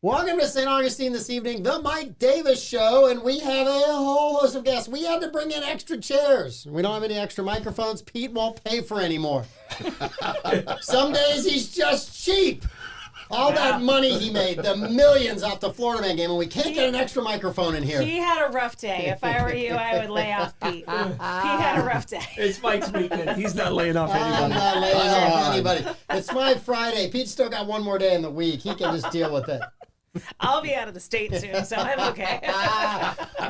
Welcome to St. Augustine this evening, the Mike Davis Show, and we have a whole host of guests. We had to bring in extra chairs. We don't have any extra microphones. Pete won't pay for any more. Some days he's just cheap. All that money he made, the millions off the Florida Man game, and we can't get an extra microphone in here. He had a rough day. If I were you, I would lay off Pete. He had a rough day. It's Mike's weekend. He's not laying off anybody. I'm not laying off anybody. It's my Friday. Pete's still got one more day in the week. He can just deal with it. I'll be out of the state soon, so I'm okay.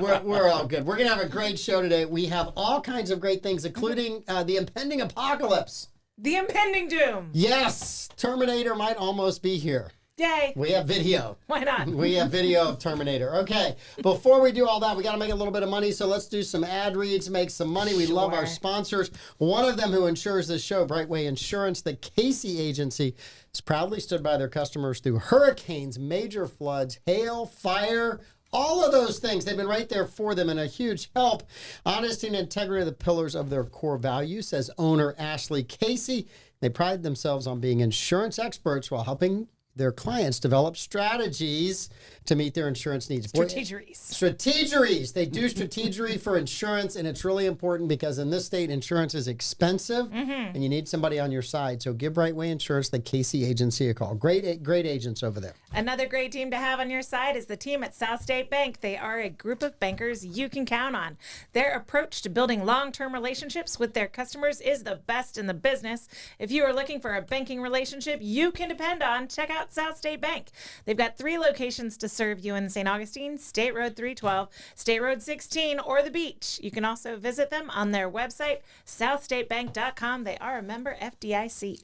We're all good. We're going to have a great show today. We have all kinds of great things, including the impending apocalypse. The impending doom. Yes, Terminator might almost be here. Yay. We have video. Why not? We have video of Terminator. Okay, before we do all that, we got to make a little bit of money, so let's do some ad reads, make some money. We love our sponsors. One of them who insures this show, Brightway Insurance, the Casey Agency, has proudly stood by their customers through hurricanes, major floods, hail, fire, all of those things. They've been right there for them and a huge help. Honesty and integrity are the pillars of their core values, says owner Ashley Casey. They pride themselves on being insurance experts while helping their clients develop strategies to meet their insurance needs. Strategeries. Strategeries. They do strategery for insurance, and it's really important because in this state, insurance is expensive, and you need somebody on your side. So give Brightway Insurance, the Casey Agency, a call. Great agents over there. Another great team to have on your side is the team at South State Bank. They are a group of bankers you can count on. Their approach to building long-term relationships with their customers is the best in the business. If you are looking for a banking relationship you can depend on, check out South State Bank. They've got 3 locations to serve you in St. Augustine: State Road 312, State Road 16, or the beach. You can also visit them on their website, southstatebank.com. They are a member FDIC.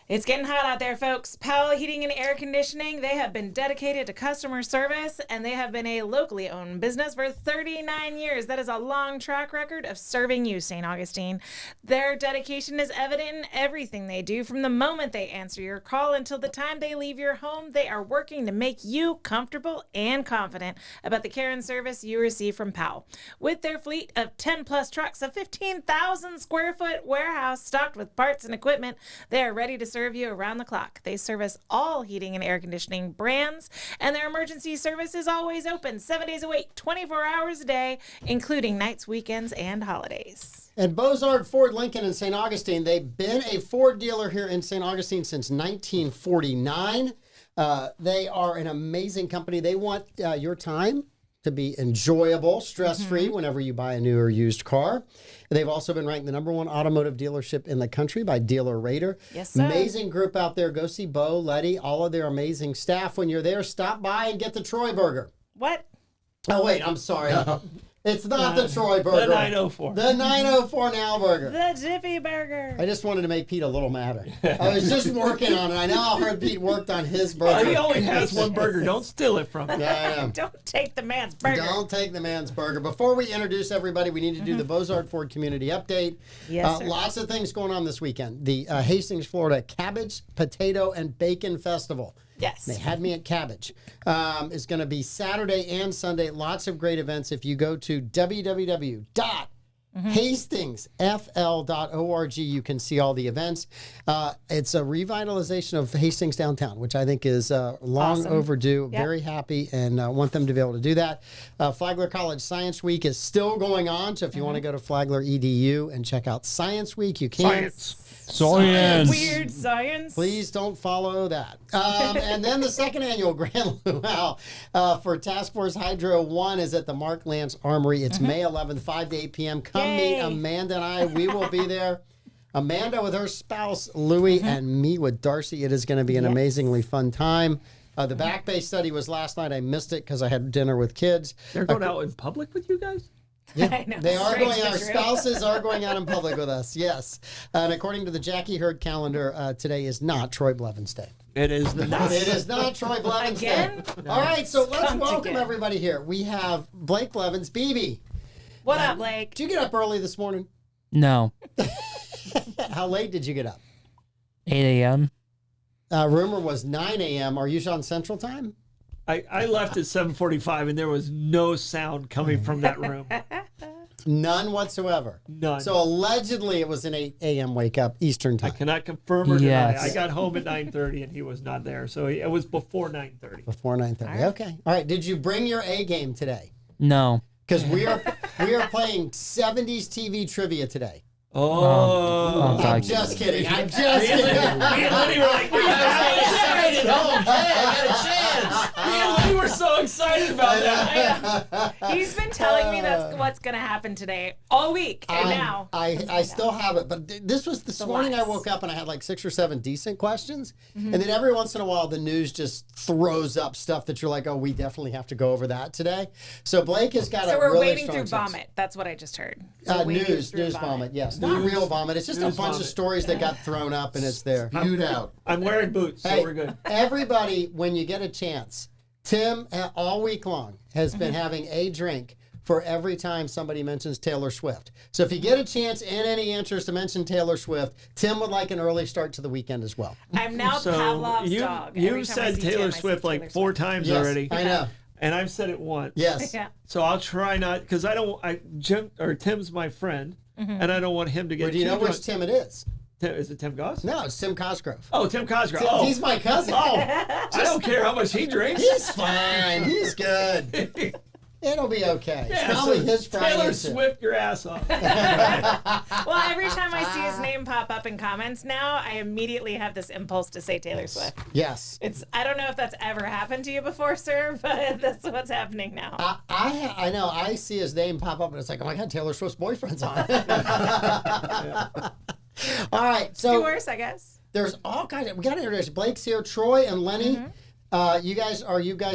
It's getting hot out there, folks. Powell Heating and Air Conditioning, they have been dedicated to customer service, and they have been a locally owned business for 39 years. That is a long track record of serving you, St. Augustine. Their dedication is evident in everything they do. From the moment they answer your call until the time they leave your home, they are working to make you comfortable and confident about the care and service you receive from Powell. With their fleet of 10-plus trucks, a 15,000 square foot warehouse stocked with parts and equipment, they are ready to serve you around the clock. They service all heating and air conditioning brands, and their emergency service is always open 7 days a week, 24 hours a day, including nights, weekends, and holidays. And Bozard Ford Lincoln in St. Augustine, they've been a Ford dealer here in St. Augustine since 1949. They are an amazing company. They want your time to be enjoyable, stress-free whenever you buy a new or used car. They've also been ranked the #1 automotive dealership in the country by Dealer Rater. Yes, sir. Amazing group out there. Go see Bo, Letty, all of their amazing staff. When you're there, stop by and get the Troy Burger. What? Oh, wait, I'm sorry. It's not the Troy Burger. The 904. The 904 Now Burger. The Jiffy Burger. I just wanted to make Pete a little madder. I was just working on it. I know I heard Pete worked on his burger. He only has one burger. Don't steal it from him. Yeah, I know. Don't take the man's burger. Don't take the man's burger. Before we introduce everybody, we need to do the Bozard Ford Community Update. Yes, sir. Lots of things going on this weekend. The Hastings, Florida Cabbage, Potato, and Bacon Festival. Yes. They had me at Cabbage. It's going to be Saturday and Sunday. Lots of great events. If you go to www.hastingsfl.org, you can see all the events. It's a revitalization of Hastings downtown, which I think is long overdue. Yep. Very happy and want them to be able to do that. Flagler College Science Week is still going on. So if you want to go to Flagler EDU and check out Science Week, you can. Science. Weird science. Please don't follow that. And then the second annual Grand Luau for Task Force Hydro 1 is at the Mark Lance Armory. It's May 11th, 5 to 8 p.m. Come meet Amanda and I. We will be there. Amanda with her spouse, Louie, and me with Darcy. It is going to be an amazingly fun time. The Back Bay study was last night. I missed it because I had dinner with kids. They're going out in public with you guys? Yeah, I know. they are going out. Our True. spouses are going out in public with us, yes. And according to the Jackie Hurd calendar, today is not Troy Blevins Day. It is not. It is not Troy Blevins Again? Day. All right, so let's Stumped welcome again. everybody here. We have Blake Blevins, BB. What up, Blake? Did you get up early this morning? No. How late did you get up? 8 a.m. Rumor was 9 a.m. Are you on Central Time? I left at 7:45 and there was no sound coming from that room. None whatsoever. None. So allegedly it was an 8 a.m. wake up Eastern I time. cannot confirm or deny. Yes. I got home at 9:30 and he was not there, so it was before 9:30. Before 9:30. Okay. All right. Did you bring your A game today? No. Because we are playing 70s TV trivia today. Oh, I'm God. just kidding. I'm just kidding. Me and Lenny were like, we got Excited. Oh, yeah, I got a chance. Me and Lenny were so excited about that. He's been telling me that's what's going to happen today all week, and now. I still have it, but this was this morning. I lies. woke up and I had like 6 or 7 decent questions, and then every once in a while the news just throws up stuff that you're like, oh, we definitely have to go over that today. So Blake has got So a we're really wading strong through sense. vomit. That's what I just heard. We're wading News through vomit. Yes, not real vomit. It's just a News bunch of vomit. stories that got thrown up, and it's there. Spewed out. I'm wearing boots, so Hey, we're good. everybody, when you get a chance, Tim all week long has been having a drink for every time somebody mentions Taylor Swift. So if you get a chance and any answers to mention Taylor Swift, Tim would like an early start to the weekend as well. I'm now So Pavlov's dog. you Every time I said see Taylor Tim, I see Swift like Taylor 4 Swift. times Yes, already. I know. And I've said it once. Yes. Yeah. So I'll try not, because Tim's my friend, and I don't want him to get Do you too know which drunk. Tim it is? Is it Tim Goss? No, it's Tim Cosgrove. Oh, Tim Cosgrove. Oh, He's my cousin. I don't care how much he drinks. He's fine. He's good. It'll be okay. It's probably so his Friday. Taylor too. Swift your ass off. Well, every time I see his name pop up in comments now, I immediately have this impulse to say Taylor Swift. Yes. I don't know if that's ever happened to you before, sir, but that's what's happening now. I know. I see his name pop up, and it's like, oh my God, Taylor Swift's boyfriend's on. All right, Do so worse, I guess. there's all kinds of. We got to introduce Blake's here, Troy and Lenny. Are you guys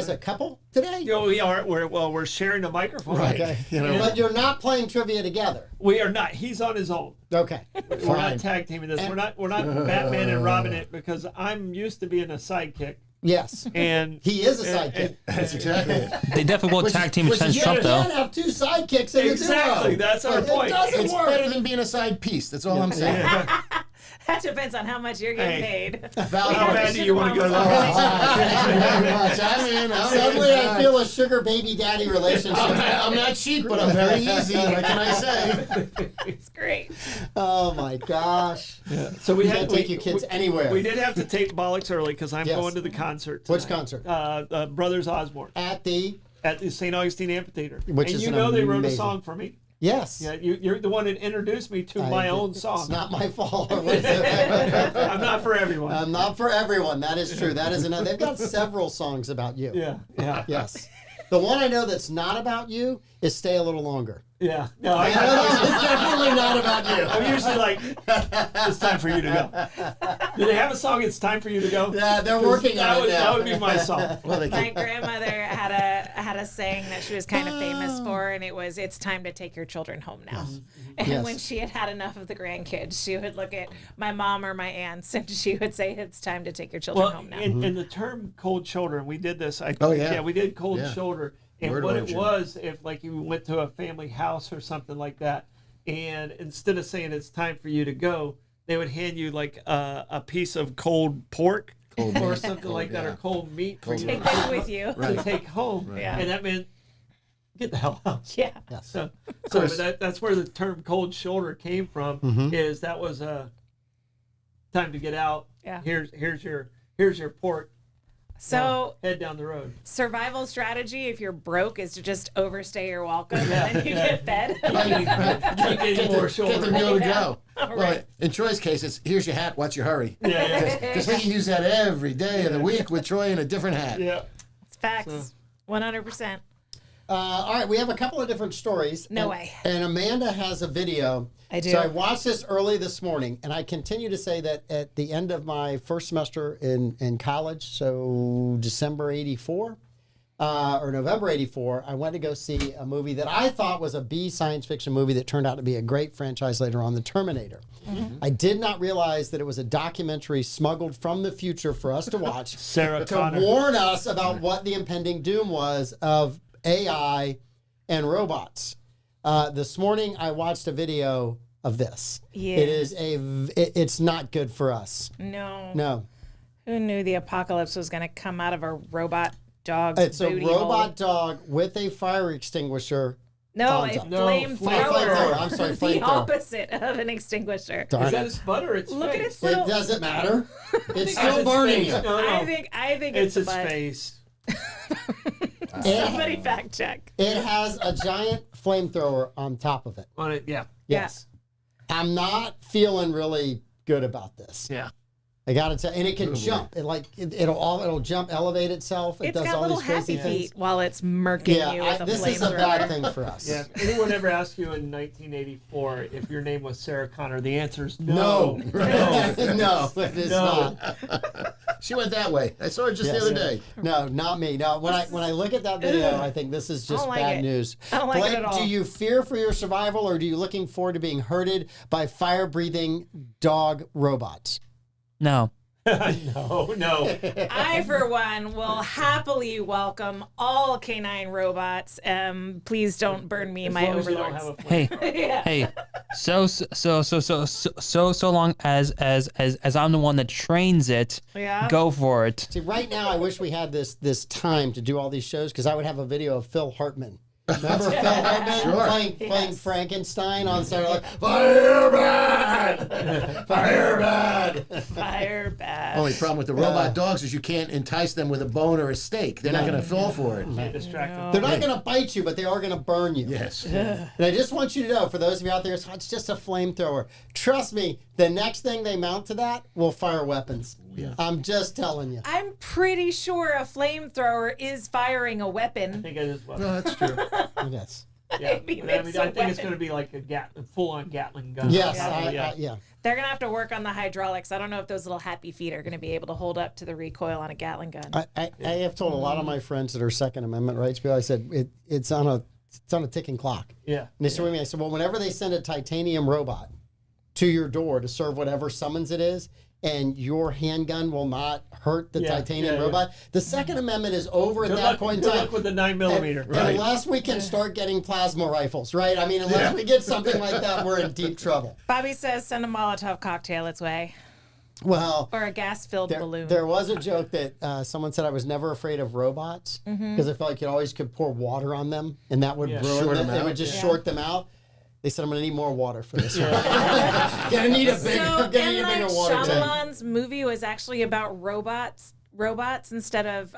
a couple today? You know, we are. We're sharing a microphone. Right. Okay, You know. but you're not playing trivia together. We are not. He's on his own. Okay, We're not tag teaming this. We're not Batman and Robin it, because I'm used to being a sidekick, yes, and he is a sidekick. That's exactly it. They definitely won't tag team which is- against You Trump, though. can't have 2 sidekicks in Exactly, the duo. that's our point. It doesn't It's work. better than being a side piece. That's all I'm saying. That depends on how much you're getting paid. Val, How bad do you want to go to the Thank you very much. I mean, Suddenly, I feel a sugar baby daddy relationship. I'm not cheap, but I'm very easy. What can I say? It's great. Oh my gosh! So we You had can't take your kids anywhere. We did have to tape bollocks early because I'm Yes. going to the concert. Which tonight. concert? Brothers Osborne At the at the St. Augustine Amphitheater. Which and is you an know they wrote a amazing- song for me. yes. Yeah, you're the one that introduced me to my own song. It's not my fault. I'm not for everyone. I'm not for everyone. That is true. That is another. They've got several songs about you. yeah. Yes. The one I know that's not about you is "Stay a Little Longer." Yeah. No, I know it's definitely not about you. I'm usually like, it's time for you to go. Do they have a song, It's Time for You to Go? Yeah, they're working on it now. That would be my song. Well, they My can, grandmother had a saying that she was kind of famous for, and it was, "It's time to take your children home now." And Yes. when she had had enough of the grandkids, she would look at my mom or my aunts, and she would say, "It's time to take your children Well, home now." in the term cold shoulder, we did this. Oh, yeah. We did cold Yeah. shoulder. And Word what it origin. was, if like you went to a family house or something like that, and instead of saying it's time for you to go, they would hand you like a piece of cold pork Cold or meat. something Cold, like that, yeah. or cold meat for Cold you Take to, this with you. to take home. Yeah. And that meant get the hell out. Yeah. Yes. So course. that's where the term cold shoulder came from. Is that was time to get out. Yeah. Here's your pork. So Head down the road. survival strategy, if you're broke, is to just overstay your welcome and then you get fed. Keep getting more Get the shoulder. meal to go. All Well, right. in Troy's case, it's here's your hat, watch your hurry. Yeah, Because we can use that every day of the week with Troy in a different hat. yeah. It's facts. 100%. All right, we have a couple of different stories. No and, way. And Amanda has a video. I do. So I watched this early this morning, and I continue to say that at the end of my first semester in college, so December '84 or November '84, I went to go see a movie that I thought was a B science fiction movie that turned out to be a great franchise later on, The Terminator. I did not realize that it was a documentary smuggled from the future for us to watch. Sarah to Connor. warn us about what the impending doom was of AI and robots. This morning I watched a video of this. Yes. It's not good for us. No. No. Who knew the apocalypse was going to come out of a robot dog's It's a booty robot hole? dog with a fire extinguisher No, Oh, a no, flamethrower. flamethrower. I'm sorry, The flamethrower. opposite of an extinguisher. Darn Is that it. its butt or its Look at face? its little. It doesn't matter. It's It's still its burning face. you. No, I think it's it's its butt. face. Somebody fact check. It has a giant flamethrower on top of it. On it, yeah. Yes. I'm not feeling really good about this. Yeah. I gotta tell, and it can jump. It'll jump, elevate itself. It It's does got all little these crazy happy things. feet while it's murking you with a this is a flamethrower. bad thing for us. Yeah. If anyone ever asked you in 1984 if your name was Sarah Connor, the answer is No, no. no, it is No. not. She went that way. I saw her just the Yes. other day. No, not me. No, when I look at that video, I think this is just don't like bad it. news. I don't like it Blake, at all. do you fear for your survival, or do you looking forward to being herded by fire-breathing dog robots? No. No. I, for one, will happily welcome all canine robots. Please don't burn me, As my long as you don't overlords. have a Hey, Yeah. hey. So long as I'm the one that trains it, Yeah. go for it. See, right now, I wish we had this time to do all these shows because I would have a video of Phil Hartman. Remember Phil Hartman Sure. playing Frankenstein on Saturday Night? Firebad! Firebad! Fire bad. Only problem with the robot dogs is you can't entice them with a bone or a steak. They're not going to fall for it. Can't distract them. They're not going to bite you, but they are going to burn you. Yes. And I just want you to know, for those of you out there, it's just a flamethrower. Trust me, the next thing they mount to that will fire weapons. Yeah. I'm just telling you. I'm pretty sure a flamethrower is firing a I weapon. think it is well. No, that's true. Yes. Yeah. mean, But it's a I think it's weapon. going to be like a full-on Gatling gun. Yes. Yeah. They're gonna have to work on the hydraulics. I don't know if those little happy feet are gonna be able to hold up to the recoil on a Gatling gun. I have told a lot of my friends that are Second Amendment rights people, I said, it's on a ticking clock. Yeah. And they said to me, I said, well, whenever they send a titanium robot to your door to serve whatever summons it is, and your handgun will not hurt the titanium robot, the Second Amendment is over at that point in Good time. luck with the 9mm. And unless we can start getting plasma rifles, right? I mean, unless we get something like that, we're in deep trouble. Bobby says send a Molotov cocktail its way. Well, Or a gas-filled balloon. there was a joke that someone said I was never afraid of robots because I felt like you always could pour water on them and that would ruin Short them. them It out. would just short them out. They said I'm gonna need more water for this one. Gonna need a bigger, So gonna need a M. bigger Night water tank. Shyamalan's movie was actually about robots instead of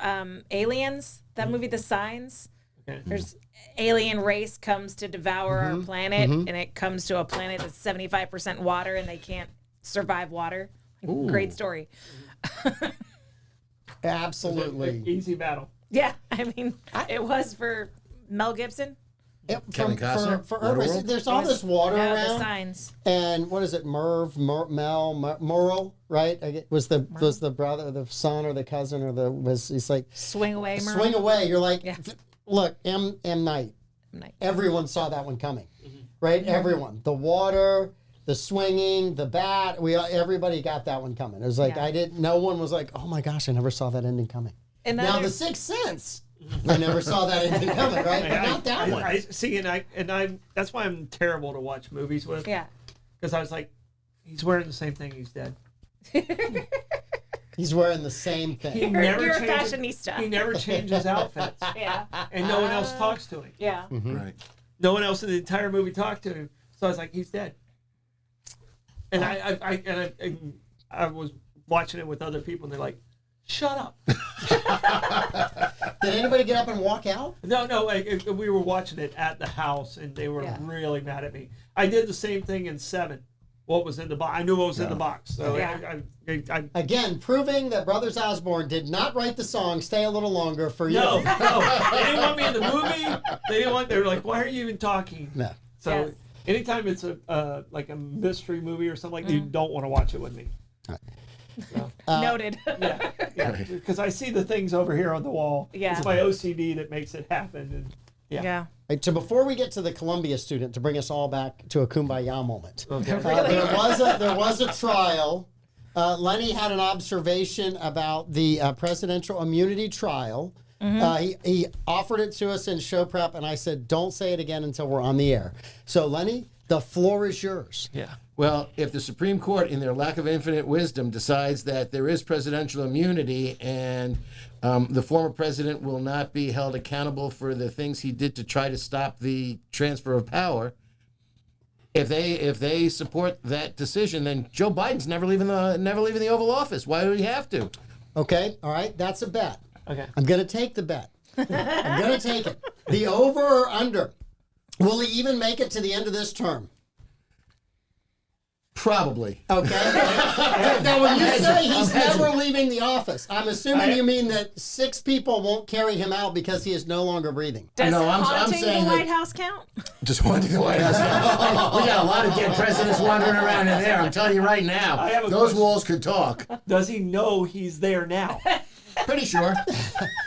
aliens. That movie, The Signs. Okay. There's alien race comes to devour our planet, and it comes to a planet that's 75% water, and they can't survive water. Great story. Absolutely. Easy battle. Yeah, I mean, it was for Mel Gibson. Yep, Kevin Costner, for Earth, Waterworld? there's all this water Yeah, The around, Signs. and what is it? Merle, right? Was the brother, the son, or the cousin, or he's like Swing away, Merle. swing away. You're like, Yeah. look, M. Night. Night. Everyone saw that one coming, right? Everyone, the water, the swinging, the bat. Everybody got that one coming. It was like Yeah. no one was like, oh my gosh, I never saw that ending coming. And Now other- the Sixth Sense, I never saw that ending coming, right? But not that one. I see, and I that's why I'm terrible to watch movies with. yeah. Because I was like, he's wearing the same thing. He's dead. He's wearing the same thing. You're a changes- fashionista. He never changes outfits, Yeah. and no one else talks to him. Yeah. Right. No one else in the entire movie talked to him. So I was like, he's dead. And I was watching it with other people, and they're like, shut up. Did anybody get up and walk out? No, like, we were watching it at the house, and they were Yeah. really mad at me. I did the same thing in 7. What was in the box? I knew what was in the box. So Yeah. I Again, proving that Brothers Osborne did not write the song "Stay a Little Longer" for you. no, they didn't want me in the movie. They were like, why are you even talking? No. So Yes. anytime it's a like a mystery movie or something like that, you don't want to watch it with me. Noted. Yeah, because I see the things over here on the wall. Yeah. It's my OCD that makes it happen. And Yeah. Right, so before we get to the Columbia student, to bring us all back to a kumbaya moment, Okay. there was a trial. Lenny had an observation about the presidential immunity trial. He offered it to us in show prep, and I said, "Don't say it again until we're on the air." So, Lenny, the floor is yours. Yeah. Well, if the Supreme Court, in their lack of infinite wisdom, decides that there is presidential immunity and the former president will not be held accountable for the things he did to try to stop the transfer of power, if they support that decision, then Joe Biden's never leaving the Oval Office. Why would he have to? Okay, all right, that's a bet. Okay. I'm going to take the bet. I'm going to take it. The over or under. Will he even make it to the end of this term? Probably. Okay. Now, when you say he's never leaving the office, I'm assuming you mean that 6 people won't carry him out because he is no longer breathing. Does I'm haunting saying the that- White House count? Just wanting the White House. We got a lot of dead presidents wandering around in there. I'm telling you right now. I have a Those question. walls could talk. Does he know he's there now? Pretty sure.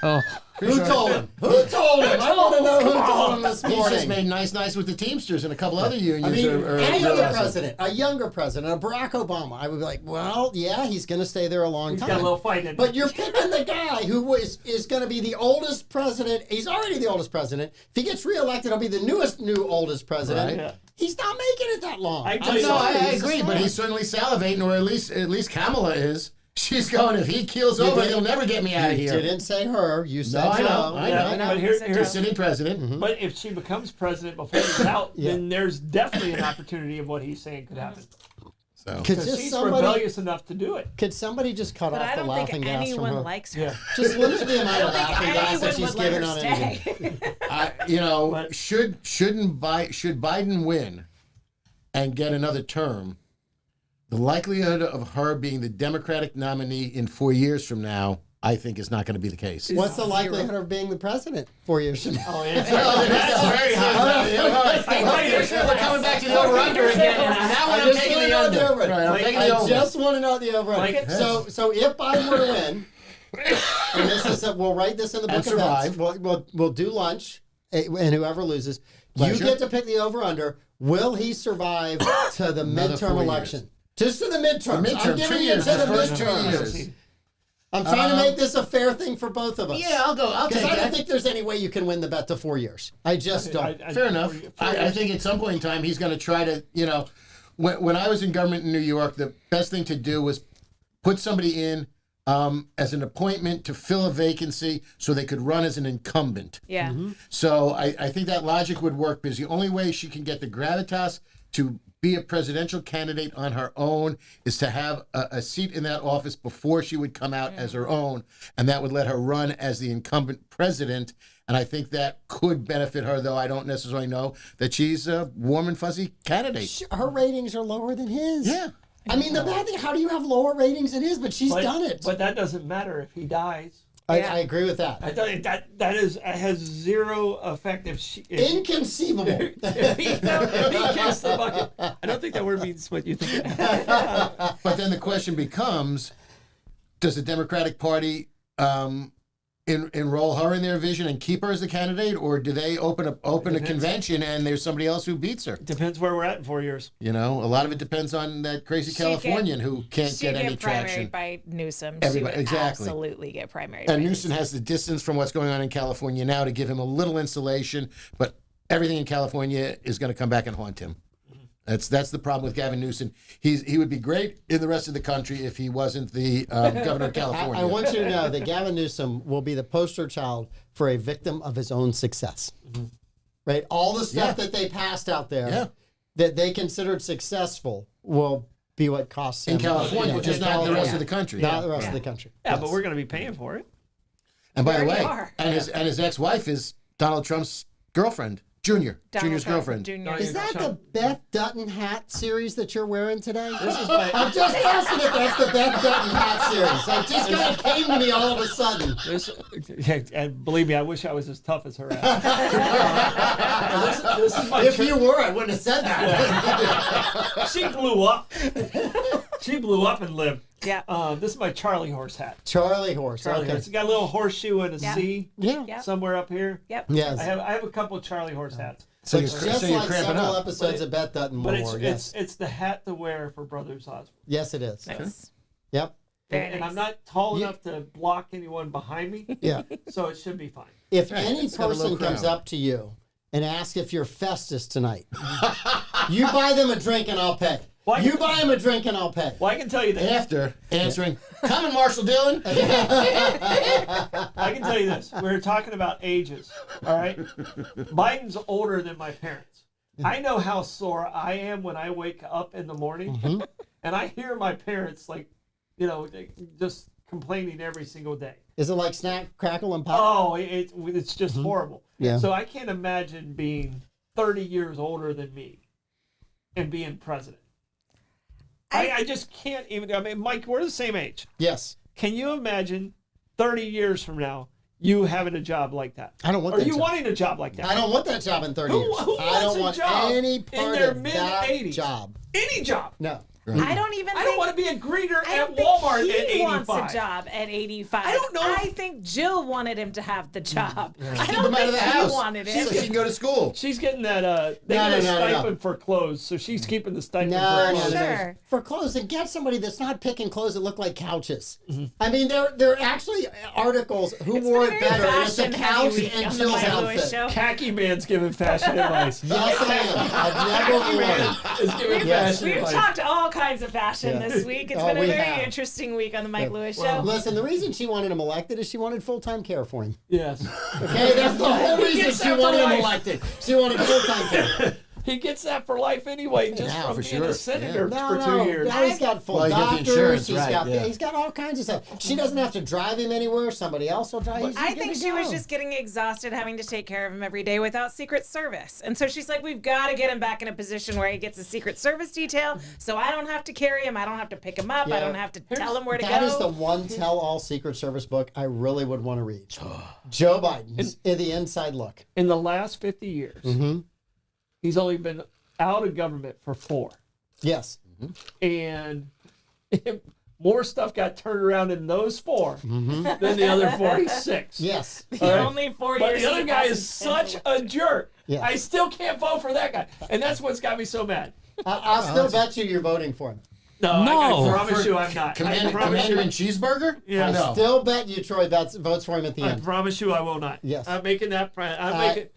Oh, Who told him? Who told him? I want to know who told him this He's morning. just made nice with the Teamsters and a couple other unions. I mean, any other realizing- president, a younger president, a Barack Obama, I would be like, well, yeah, he's going to stay there a long He's time. got a little fight in him. But you're picking the guy who is going to be the oldest president. He's already the oldest president. If he gets reelected, he'll be the oldest president. Right. Yeah. He's not making it that long. I I'm know, sorry, I he's agree, just but not. he's certainly salivating, or at least Kamala is. She's going, if he keels over, did- he'll never get me out of You here. didn't say her. You said I know, Joe. I Yeah, know. but He's here's a sitting president. But if she becomes president before he's out, then there's definitely an opportunity of what he's saying could happen. So. Could Because just she's somebody, rebellious enough to do it. could somebody just cut But off I the don't laughing think gas from anyone her? likes her. Yeah. Just limit the amount I of don't laughing think gas that anyone she's would let giving her on stay. anything. But- Should Biden win and get another term, the likelihood of her being the Democratic nominee in 4 years from now, I think, is not going to be the case. What's the likelihood of being the president 4 years from now? Oh, yeah. That's very high. We're coming back to the over-under again, and now I I'm just taking wanna the know under. the over. Right, I'm taking the I over. just want to know the over. Like- So if Biden were to win, and this is we'll write this in the book And of survive. bets. We'll do lunch, and whoever loses, Pleasure. you get to pick the over/under. Will he survive to the Another midterm 4 election? years. Just to the midterms. Midterm, I'm 2 giving you years, to the the first 2 midterms. years. I'm trying to make this a fair thing for both of us. Yeah, I'll Because take I don't that. think there's any way you can win the bet to 4 years. I just don't. Fair enough. I think at some point in time he's going to try to, when I was in government in New York, the best thing to do was put somebody in as an appointment to fill a vacancy so they could run as an incumbent. Yeah. So I think that logic would work because the only way she can get the gravitas to be a presidential candidate on her own is to have a seat in that office before she would come out as her own, and that would let her run as the incumbent president. And I think that could benefit her, though I don't necessarily know that she's a warm and fuzzy candidate. Her ratings are lower than his. Yeah. I mean, the bad thing, how do you have lower ratings than his? But she's done it. But that doesn't matter if he dies. I agree with that. That has zero effect if she. If, Inconceivable. if he kicks the bucket. I don't think that word means what you think. But then the question becomes, does the Democratic Party enroll her in their vision and keep her as the candidate, or do they open a convention and there's somebody else who beats her? Depends where we're at in 4 years. A lot of it depends on that crazy Californian who can't She get any get traction. primaried by Newsom. Everybody- She would exactly. absolutely get primaried. And by Newsom has the distance from what's going on in California now to give him a little insulation, but everything in California is going to come back and haunt him. That's the problem with Gavin Newsom. He would be great in the rest of the country if he wasn't the governor of California. I want you to know that Gavin Newsom will be the poster child for a victim of his own success. Right? All the stuff that they passed out there that they considered successful will be what costs him. in California, just not the rest of the country. Not the rest of the country. Yeah, Yes. but we're going to be paying for it. And by the We way, already are. and his ex-wife is Donald Trump's girlfriend, Junior's Donald Trump girlfriend. Jr. Is that the Beth Dutton hat series that you're wearing today? This is my. I'm just asking if that's the Beth Dutton hat series. It just kind of came to me all of a sudden. And believe me, I wish I was as tough as her. This is my. If you were, I wouldn't have said that. She blew up. She blew up and lived. Yeah. This is my Charlie horse hat. Charlie horse. Charlie Okay. horse. It's got a little horseshoe and a Yeah. C Yeah. Yep. somewhere up here. Yep. Yes. I have a couple of Charlie horse hats. So But you're, just so you're like cramping several up. episodes of Beth Dutton But more. it's the hat to wear for Brothers Osborne. Yes, it is. Nice. Yep. Very And nice. I'm not tall Yeah. enough to block anyone behind me, Yeah. so it should be fine. If Right, any it's got a low person comes crown. up to you and asks if you're Festus tonight, you buy them a drink and I'll pay. Well, You buy him a drink and I'll pay. Well, I can tell you this. After answering, coming, Marshall Dillon. I can tell you this. We were talking about ages. All right. Biden's older than my parents. I know how sore I am when I wake up in the morning, and I hear my parents just complaining every single day. Is it like snack, crackle, and pop? Oh, it's just horrible. Yeah. So I can't imagine being 30 years older than me and being president. I just can't even. I mean, Mike, we're the same age. Yes. Can you imagine 30 years from now you having a job like that? I don't want Are that you job. wanting a job like that? I don't want that job in 30 Who years. wants I don't a want job any in part their of that mid-80s? job. Any job. No. I don't even. I don't want to be a greeter I at don't think Walmart he at 85. wants a job at 85. I don't know if- I think Jill wanted him to have the job. I Keep don't him out of think the he house wanted so she it. can go to school. She's getting that. They No, get a no, no, no. stipend for clothes, so she's keeping the stipend No, for no, clothes. no, no. Sure. For clothes, and get somebody that's not picking clothes that look like couches. I mean, there are actually articles who It's wore been it a very better. And it's a fashion-heavy couch week and on the Jill's Mike Lewis outfit. show. Khaki Man's giving fashion advice. Yes, I am. I've never worn. Is giving Yes. fashion We've advice. talked all kinds of fashion Yeah. this week. It's Oh, been a we very have. interesting week on the Mike Lewis Well, show. listen, the reason she wanted him elected is she wanted full-time care for him. Yes. Okay, that's the whole reason gets she that for wanted him life. elected. She wanted full-time care. He gets that for life anyway, just Now, from for being sure. a senator No, for 2 years. now he's got full Well, he got the doctors. insurance, He's right, got yeah. he's got all kinds of stuff. She doesn't have to drive him anywhere. Somebody else will drive. He's I good think to she was go. just getting exhausted having to take care of him every day without Secret Service. And so she's like, we've got to get him back in a position where he gets a Secret Service detail so I don't have to carry him. I don't have to pick him up. I Yeah. don't have to tell him where to That go. is the one tell-all Secret Service book I really would want to read. Joe Biden's The Inside Look. In the last 50 years, he's only been out of government for 4. Yes. And more stuff got turned around in those 4 than the other 46. Yes. the All right. only 4 But years the other he guy hasn't is been such a jerk. Yeah. I still can't vote for that guy. And that's what's got me so mad. I'll still bet you you're voting for him. No, No. I promise you I'm not. I Commander, promise Commander you, and Cheeseburger? Yeah. I No. still bet you Troy votes for him at the I end. promise you I will not. Yes. I'm making that.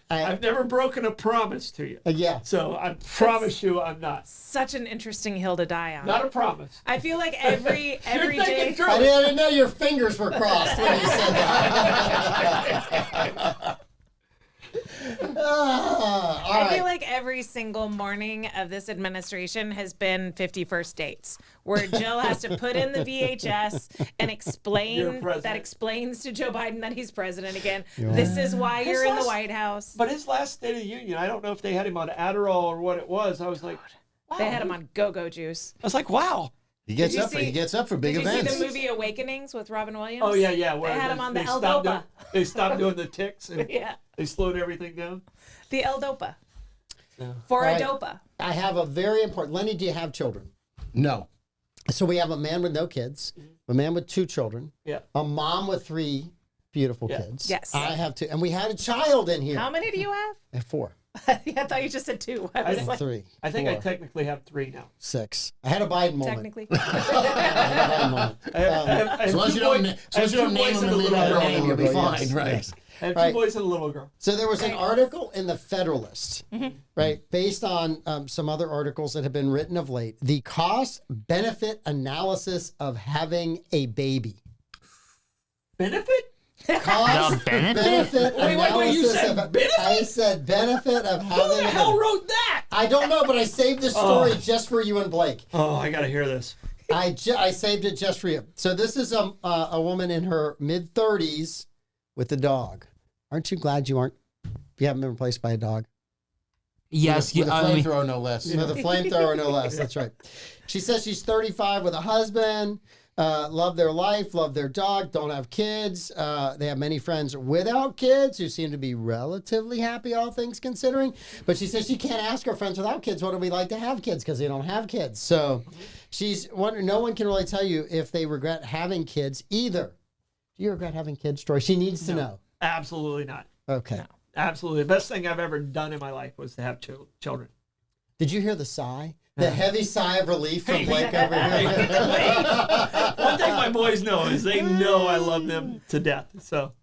I've never broken a promise to you. Yeah. So I promise you I'm not. Such an interesting hill to die on. Not a promise. I feel like every You're day. thinking through I it. didn't know your fingers were crossed when you said that. All I feel right. like every single morning of this administration has been 51st dates, where Jill has to put in the VHS and You're explain president. that explains to Joe Biden that he's president again. This is why you're in the last- White House. But his last State of the Union, I don't know if they had him on Adderall or what it was. I was like, wow. They had him on go-go juice. I was like, wow. He gets Did you up. see- He gets up for big Did you events. see the movie Awakenings with Robin Williams? Oh yeah. They Where had him on the stopped L-Dopa. they stopped doing the ticks and Yeah, they slowed everything down. the L-Dopa. Yeah. For All a right. dopa. I have a very important. Lenny, do you have children? No. So we have a man with no kids, a man with 2 children, Yeah. a mom with 3 beautiful Yeah. kids. Yes. I have 2, and we had a child in here. How many do you have? I have 4, I thought you just said 2. I was like, 3. I think I 4, technically have 3 now. 6. I had a Biden moment. technically. I had a Biden moment. I have As long as you don't, name him and leave out a name, you'll be Yes, fine, right? yes. I have 2 Right. boys and a little girl. So there was an article in the Federalist, right, based on some other articles that have been written of late. The cost-benefit analysis of having a baby. Benefit? Cost benefit Wait, you said of, benefit? I said benefit of Who having the a hell baby. wrote that? I don't know, but I saved this story just for you and Blake. Oh, I gotta hear this. I saved it just for you. So this is a woman in her mid-30s with a dog. Aren't you glad you haven't been replaced by a dog? Yes, With a I mean, flamethrower, no less. With a flamethrower, no less. That's right. She says she's 35 with a husband, love their life, love their dog, don't have kids. They have many friends without kids who seem to be relatively happy, all things considering. But she says she can't ask her friends without kids, what do we like to have kids? Because they don't have kids. So she's wondering, no one can really tell you if they regret having kids either. Do you regret having kids, Troy? She needs to know. Absolutely not. Okay. Absolutely. The best thing I've ever done in my life was to have children. Did you hear the sigh? The heavy sigh of relief from Blake over here. One thing my boys know is they know I love them to death. So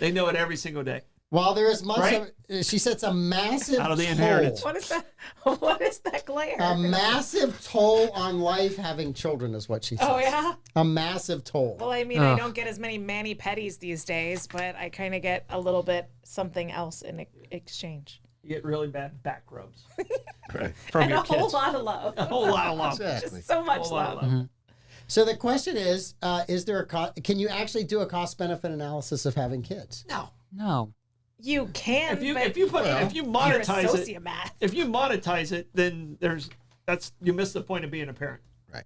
they know it every single day. While there is much Right? she said it's a massive Out of the toll. inheritance. What is that? What is that glare? A massive toll on life having children is what she says. Oh yeah. A massive toll. Well, I mean, I don't get as many mani-pedis these days, but I kind of get a little bit something else in exchange. You get really bad back rubs Right. from And your a whole kids. lot of love. A whole lot of love. Exactly. Just so much Whole lot love. of love. So the question is there a can you actually do a cost benefit analysis of having kids? No. No. You can, If you but if you put if you you're a monetize it, sociopath. if you monetize it, then you miss the point of being a parent. Right.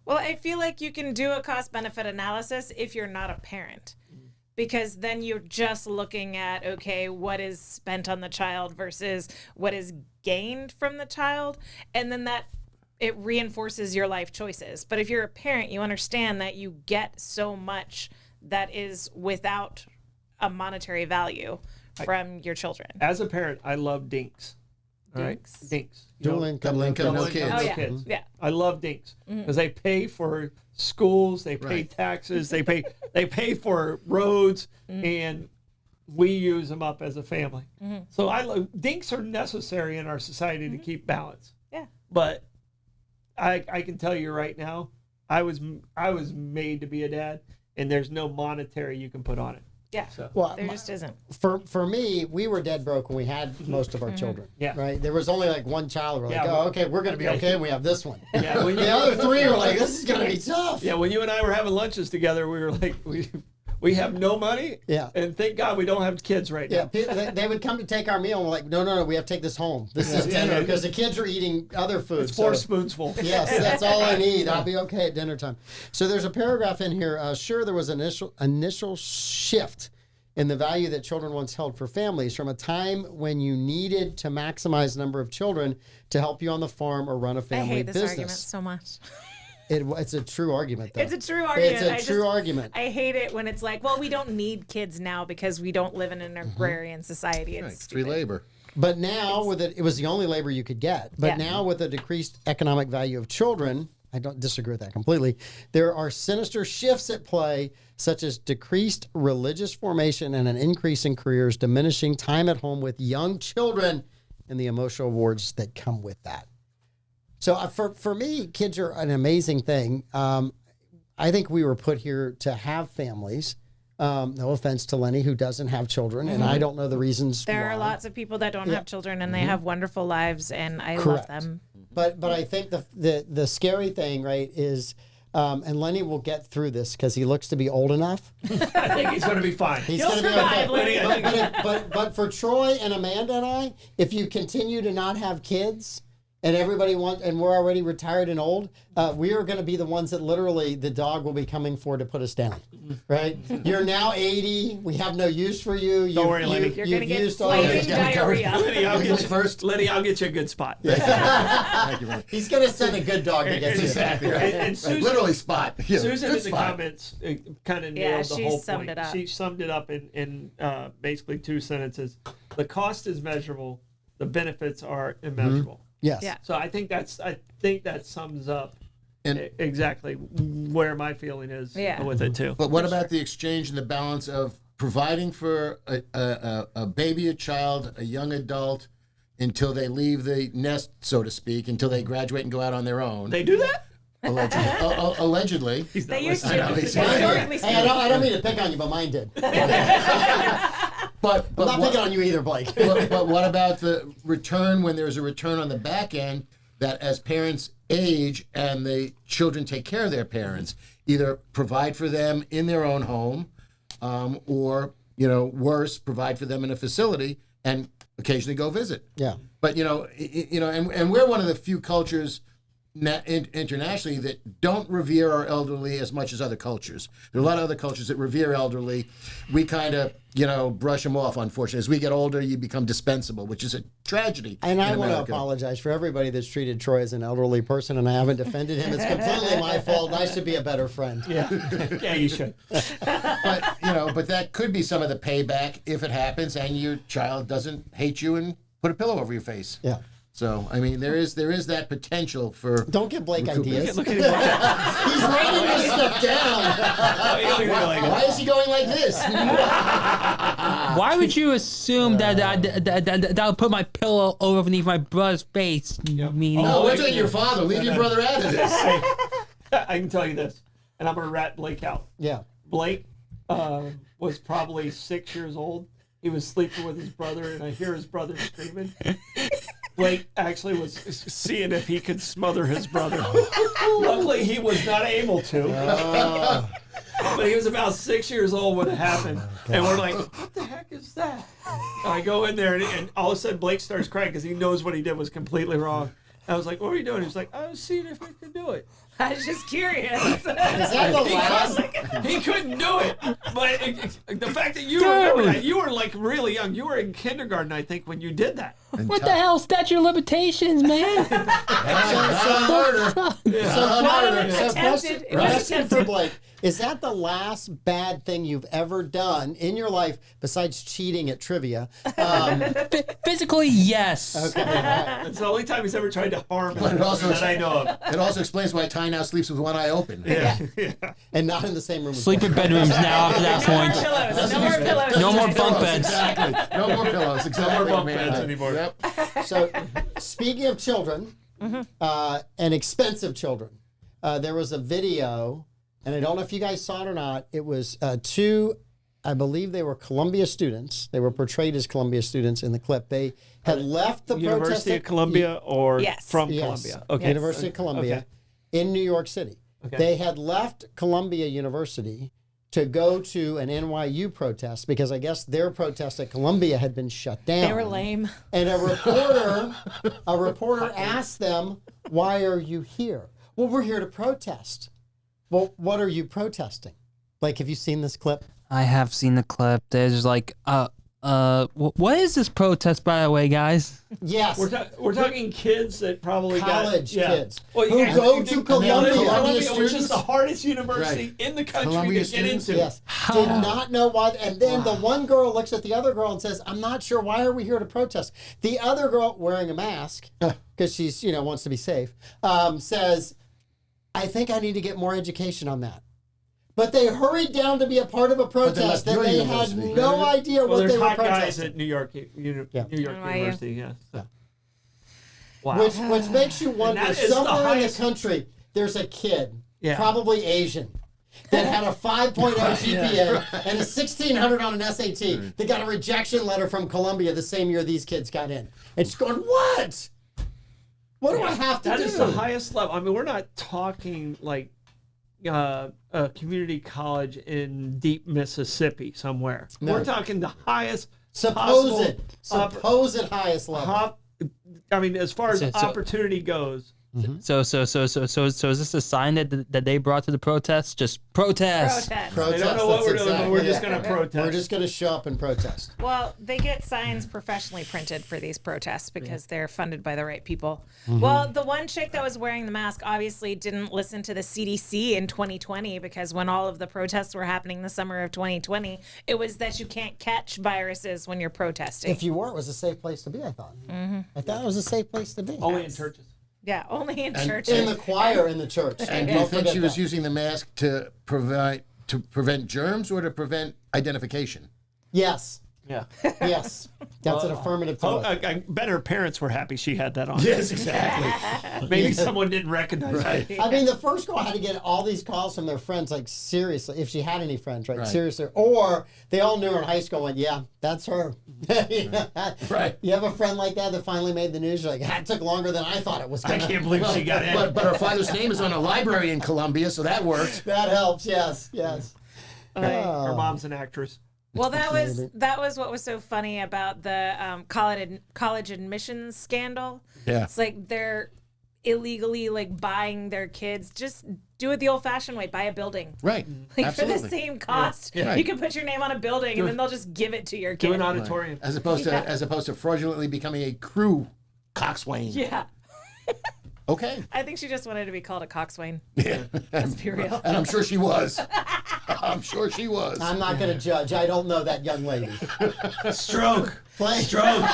Well, I feel like you can do a cost benefit analysis if you're not a parent. Because then you're just looking at, okay, what is spent on the child versus what is gained from the child. And then it reinforces your life choices. But if you're a parent, you understand that you get so much that is without a monetary value from your children. As a parent, I love dinks. All right, dinks. You Dual know, income, double income, no kids. Oh, yeah. kids. Yeah. I love dinks because they pay for schools, they pay Right. taxes, they pay for roads, and we use them up as a family. So I love dinks are necessary in our society to keep balance. Yeah. But I can tell you right now, I was made to be a dad, and there's no monetary you can put on it. Yeah. So Well, There just isn't. for me, we were dead broke when we had most of our children. Yeah. Right. There was only like one child. We're like, Yeah, oh, okay, we're gonna be okay. And we have this one. yeah, when The other three were like, this is gonna be tough. yeah, when you and I were having lunches together, we were like, we have no money. Yeah. And thank God we don't have kids right Yeah, now. they would come to take our meal and we're like, no, we have to take this home. This is dinner because the kids are eating other food. It's 4 spoonsful. Yes, that's all I need. I'll be okay at dinner time. So there's a paragraph in here. Sure, there was an initial shift in the value that children once held for families from a time when you needed to maximize the number of children to help you on the farm or run a I family hate this argument business. so much. It's a true argument, though. It's a true argument. It's a true argument. I hate it when it's like, well, we don't need kids now because we don't live in an agrarian society. It's Right. Free stupid. labor. But now, it was the only labor you could get. But Yeah. now, with the decreased economic value of children, I don't disagree with that completely. There are sinister shifts at play, such as decreased religious formation and an increase in careers, diminishing time at home with young children, and the emotional rewards that come with that. So, for me, kids are an amazing thing. I think we were put here to have families. No offense to Lenny, who doesn't have children, and I don't know the reasons There why. are lots of people that don't have children and they have wonderful lives, and I Correct. love them. But I think the scary thing, right, is, and Lenny will get through this because he looks to be old enough. I think he's going to be fine. He's You'll going to be survive, okay. Lenny. But for Troy and Amanda and I, if you continue to not have kids, and everybody wants, and we're already retired and old, we are going to be the ones that literally the dog will be coming for to put us down, right? You're now 80. We have no use for you. Don't worry, Lenny. You're You've going to get used all flaming your diarrhea. Lenny, I'll get you First. Lenny, I'll get you a good spot. Thank you, man. He's going to send a good dog to get you. Exactly right. And Right. Susan, Literally spot. Yeah, Susan good in the spot. comments kind of Yeah, nailed the she whole summed point. it up. She summed it up in basically 2 sentences. The cost is measurable. The benefits are immeasurable. Yes. Yeah. So I think that sums up And- exactly where my feeling is Yeah. with it too. But what about the exchange and the balance of providing for a baby, a child, a young adult, until they leave the nest, so to speak, until they graduate and go out on their own? They do that? Allegedly. Allegedly. He's not They used listening. to. I know, he's- Historically Hey, speaking. I don't mean to pick on you, but mine did. But I'm not what, picking on you either, Blake. but what about the return when there's a return on the back end that as parents age and the children take care of their parents, either provide for them in their own home or, worse, provide for them in a facility and occasionally go visit. Yeah. But, and we're one of the few cultures internationally that don't revere our elderly as much as other cultures. There are a lot of other cultures that revere elderly. We kind of, brush them off, unfortunately. As we get older, you become dispensable, which is a tragedy. And I in want to America. apologize for everybody that's treated Troy as an elderly person, and I haven't defended him. It's completely my fault. I should be a better friend. Yeah. Yeah, you should. But, but that could be some of the payback if it happens and your child doesn't hate you and put a pillow over your face. Yeah. So, I mean, there is that potential for... Don't give Blake ideas. Look at him. He's writing this stuff down. Like, Why is he going like this? Why would you assume that I'll put my pillow overneath my brother's face? Meaning, No, we're talking your father. Leave your brother out of this. I can tell you this, and I'm gonna rat Blake out. Yeah. Blake was probably 6 years old. He was sleeping with his brother, and I hear his brother screaming. Blake actually was seeing if he could smother his brother. Luckily, he was not able to. But he was about 6 years old when it happened. And we're like, what the heck is that? And I go in there, and all of a sudden, Blake starts crying because he knows what he did was completely wrong. I was like, what are you doing? He's like, I was seeing if I could do it. I was just curious. Is that the last? He couldn't do it. But the fact that you remember that, you were like really young. You were in kindergarten, I think, when you did that. what the hell? Statute of limitations, man. Question for Blake. Is that the last bad thing you've ever done in your life besides cheating at trivia? Physically, yes. Okay. All right. It's the only time he's ever tried to harm But him it also that I know of. It also explains why Ty now sleeps with one eye open. Yeah. And not in the same room. Sleep in bedrooms now after that No more point. pillows. No more pillows. No more bunk beds. Exactly. No more pillows. Exactly. No more bunk man. beds anymore. Yep. So, speaking of children, and expensive children, there was a video, and I don't know if you guys saw it or not. It was two, I believe they were Columbia students. They were portrayed as Columbia students in the clip. They had left the University of Columbia or Yes. from Yes. Columbia? Okay. University of Columbia Okay. in New York City. Okay. They had left Columbia University to go to an NYU protest because I guess their protest at Columbia had been shut down. They were lame. And a reporter asked them, "Why are you here?" "Well, we're here to protest." "Well, what are you protesting?" Like, have you seen this clip? I have seen the clip. There's like, what is this protest, by the way, guys? Yes. We're talking kids that probably College got, kids Well, who yeah, go you to think Columbia. Columbia, which is students? the hardest university Right. in the country Columbia to get students? into. Yes. Did not know why. And then the one girl looks at the other girl and says, "I'm not sure. Why are we here to protest?" The other girl, wearing a mask, because she's, wants to be safe, says, "I think I need to get more education on that." But they hurried down to be a part of a protest that your they university. had no idea Well, what there's they were hot guys protesting. at New York NYU. University. Yeah. So. Wow. Which makes you wonder, that is the somewhere in the highest- country, there's a kid, Yeah. probably Asian, that had a 5.0 GPA and a 1,600 on an SAT that got a rejection letter from Columbia the same year these kids got in. And she's going, what? What do I have to That do? is the highest level. I mean, we're not talking like a community college in deep Mississippi somewhere. No. We're talking the highest supposed possible highest level. I mean, as far as So- opportunity goes. So is this a sign that they brought to the protest? Just protest. Protest. I don't know what That's we're doing, but we're exactly just it. going to protest. We're just going to show up and protest. Well, they get signs professionally printed for these protests because they're funded by the right people. Well, the one chick that was wearing the mask obviously didn't listen to the CDC in 2020 because when all of the protests were happening the summer of 2020, it was that you can't catch viruses when you're protesting. If you were, it was a safe place to be, I thought. I thought it was a safe place to be. Only in churches. Yeah, only in In churches. the choir in the church. And do you Don't think forget she was that. using the mask to prevent germs or to prevent identification? Yes. Yeah. Yes. That's an affirmative to Oh, it. I bet her parents were happy she had that on. Yes, exactly. Maybe someone didn't recognize Right. it. I mean, the first girl had to get all these calls from their friends, like, seriously, if she had any friends, right? Right. Seriously. Or they all knew her in high school and went, yeah, that's her. Right. You have a friend like that that finally made the news? You're like, that took longer than I thought it was I going to. can't believe she got in. But her father's name is on a library in Columbia, so that worked. That helps, yes, yes. Her mom's an actress. Well, that was what was so funny about the college admissions scandal. Yeah. It's like they're illegally like buying their kids. Just do it the old-fashioned way. Buy a building. Right. Like Absolutely. for the same cost, Yeah. you can put your name on a building and then they'll just give it to your kid. Do an auditorium. As opposed to fraudulently becoming a crew coxswain. Yeah, Okay. I think she just wanted to be called a coxswain. Yeah. Let's be real. And I'm sure she was. I'm sure she was. I'm not going to judge. I don't know that young lady. Stroke. Blake, Stroke.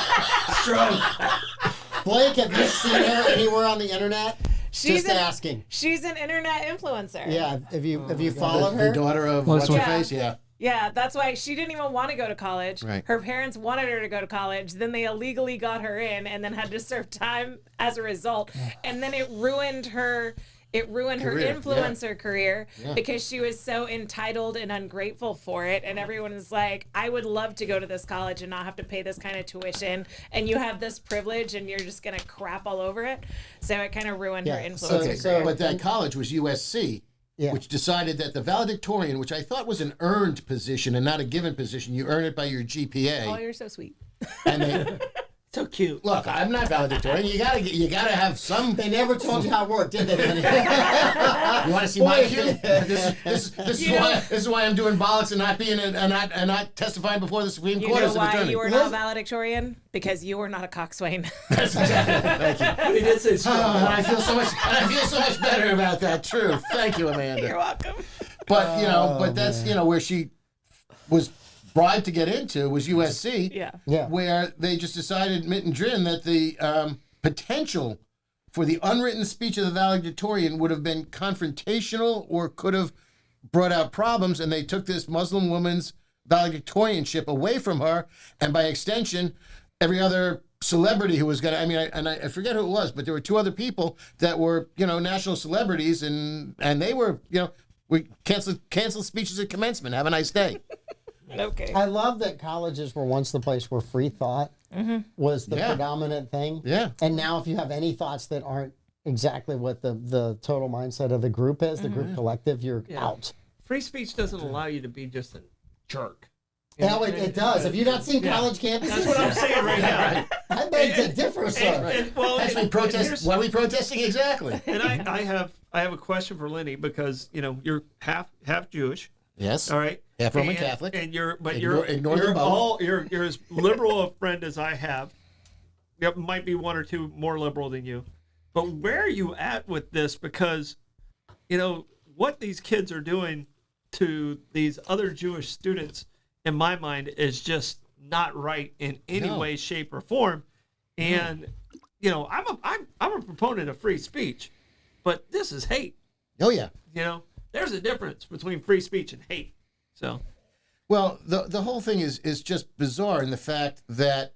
Blake, have you seen her anywhere on the internet? Just asking. She's an internet influencer. Yeah, have you followed The her? daughter of What's what's her her- face? Yeah. Yeah, that's why she didn't even want to go to college. Right. Her parents wanted her to go to college. Then they illegally got her in and then had to serve time as a result. And then it ruined her Career, influencer career because she was so entitled and ungrateful for it. And everyone is like, I would love to go to this college and not have to pay this kind of tuition. And you have this privilege and you're just going to crap all over it. So it kind of ruined her influencer Okay, career. but that college was USC, which decided that the valedictorian, which I thought was an earned position and not a given position, you earn it by your GPA. Oh, you're so sweet. And they, So cute. look, I'm not valedictorian. You gotta have some. They never told you how it worked, did they, Lenny? You want to see my cue? This is why I'm doing bollocks and not being and not testifying before the Supreme You Court know as an why attorney. you were not valedictorian? Because you were not a coxswain. That's exactly. Thank you. But he did say strong. And I feel so much better about that. True. Thank you, Amanda. You're welcome. But that's where she was bribed to get into was USC. Yeah. Where they just decided, Mitt and Drin, that the potential for the unwritten speech of the valedictorian would have been confrontational or could have brought out problems, and they took this Muslim woman's valedictorianship away from her, and by extension, every other celebrity who was going to, I forget who it was, but there were two other people that were, national celebrities, and they were, we cancel speeches at commencement. Have a nice day. Okay. I love that colleges were once the place where free thought was the predominant thing. Yeah. And now if you have any thoughts that aren't exactly what the total mindset of the group is, the group collective, you're out. Free speech doesn't allow you to be just a jerk. Yeah, it does. Have you not seen college campuses? That's what I'm saying right now. I beg to differ, sir. That's we protest. What are we protesting exactly? And I have a question for Lenny because you're half Jewish. Yes. All right. Half Roman Catholic. And you're Ignore them both. You're as liberal a friend as I have. There might be one or two more liberal than you. But where are you at with this? Because what these kids are doing to these other Jewish students, in my mind, is just not right in any way, shape, or form. And I'm a proponent of free speech, but this is hate. Oh yeah. There's a difference between free speech and hate. So, well, the whole thing is just bizarre in the fact that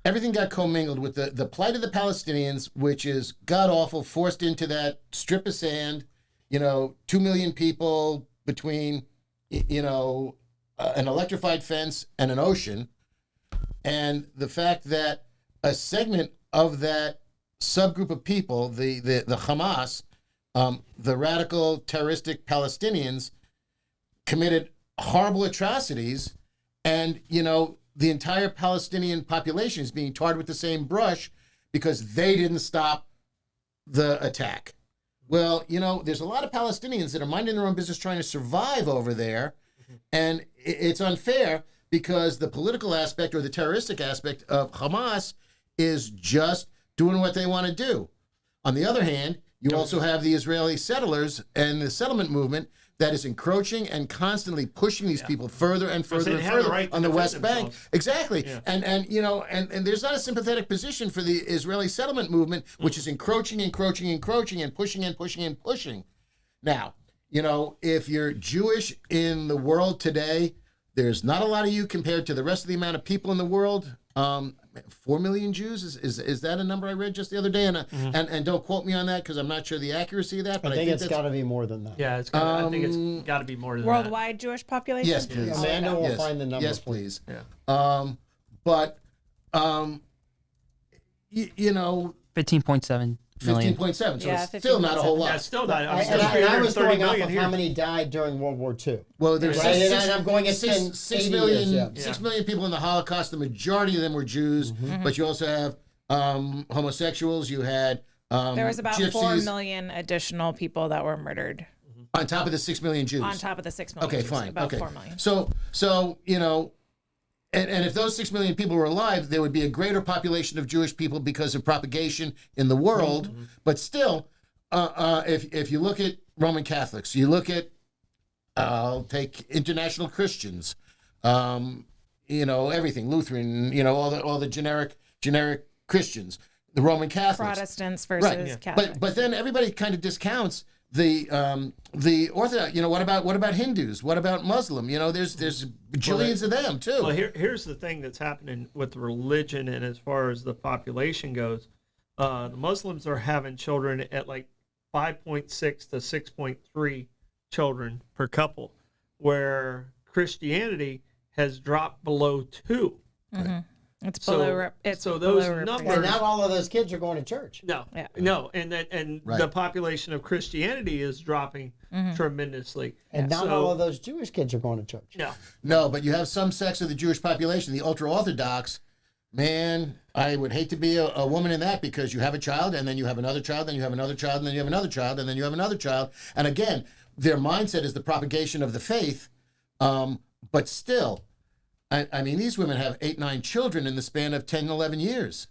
everything got commingled with the plight of the Palestinians, which is god awful, forced into that strip of sand. 2 million people between an electrified fence and an ocean, and the fact that a segment of that subgroup of people, the Hamas, the radical terroristic Palestinians, committed horrible atrocities, and the entire Palestinian population is being tarred with the same brush because they didn't stop the attack. Well, there's a lot of Palestinians that are minding their own business trying to survive over there, and it's unfair because the political aspect or the terroristic aspect of Hamas is just doing what they want to do. On the other hand, you also have the Israeli settlers and the settlement movement that is encroaching and constantly pushing these people further and further and further on the West Bank. Exactly. Yeah. And there's not a sympathetic position for the Israeli settlement movement, which is encroaching and pushing and pushing. Now, if you're Jewish in the world today, there's not a lot of you compared to the rest of the amount of people in the world. 4 million Jews is that a number I read just the other day? And don't quote me on that because I'm not sure the accuracy of that. But I think it's got to be more than that. Yeah, I think it's got to be more than that. Worldwide Jewish population? Yes, please. Amanda will find the number. Yes, please. Yeah. 15.7 million. 15.7. So Yeah, it's still not a whole lot. Yeah, still not. I was going off of how many died during World War II. Well, there's Right, and I'm going at 10, 6 80 million, years, yeah. 6 million people in the Holocaust. The majority of them were Jews, but you also have homosexuals. You had There was about 4 gypsies, million additional people that were murdered on top of the 6 million Jews. on top of the 6 million. Okay, Jews, fine. About Okay. 4 million. So and if those 6 million people were alive, there would be a greater population of Jewish people because of propagation in the world. But still, if you look at Roman Catholics, you look at I'll take international Christians, everything, Lutheran, all the generic Christians, the Roman Catholics. Protestants versus Catholics. But then everybody kind of discounts the Orthodox. What about Hindus? What about Muslim? There's bajillions of them too. Well, here's the thing that's happening with religion, and as far as the population goes, the Muslims are having children at like 5.6 to 6.3 children per couple, where Christianity has dropped below 2. Mm-hmm. It's below. So those And numbers. not all of those kids are going to church. No, Yeah. no, and Right. the population of Christianity is dropping tremendously. And not all of those Jewish kids are going to church. No, but you have some sects of the Jewish population, the ultra-Orthodox. Man, I would hate to be a woman in that, because you have a child, and then you have another child, then you have another child, and then you have another child, and then you have another child. And again, their mindset is the propagation of the faith. But still, I mean, these women have 8, 9 children in the span of 10, 11 years.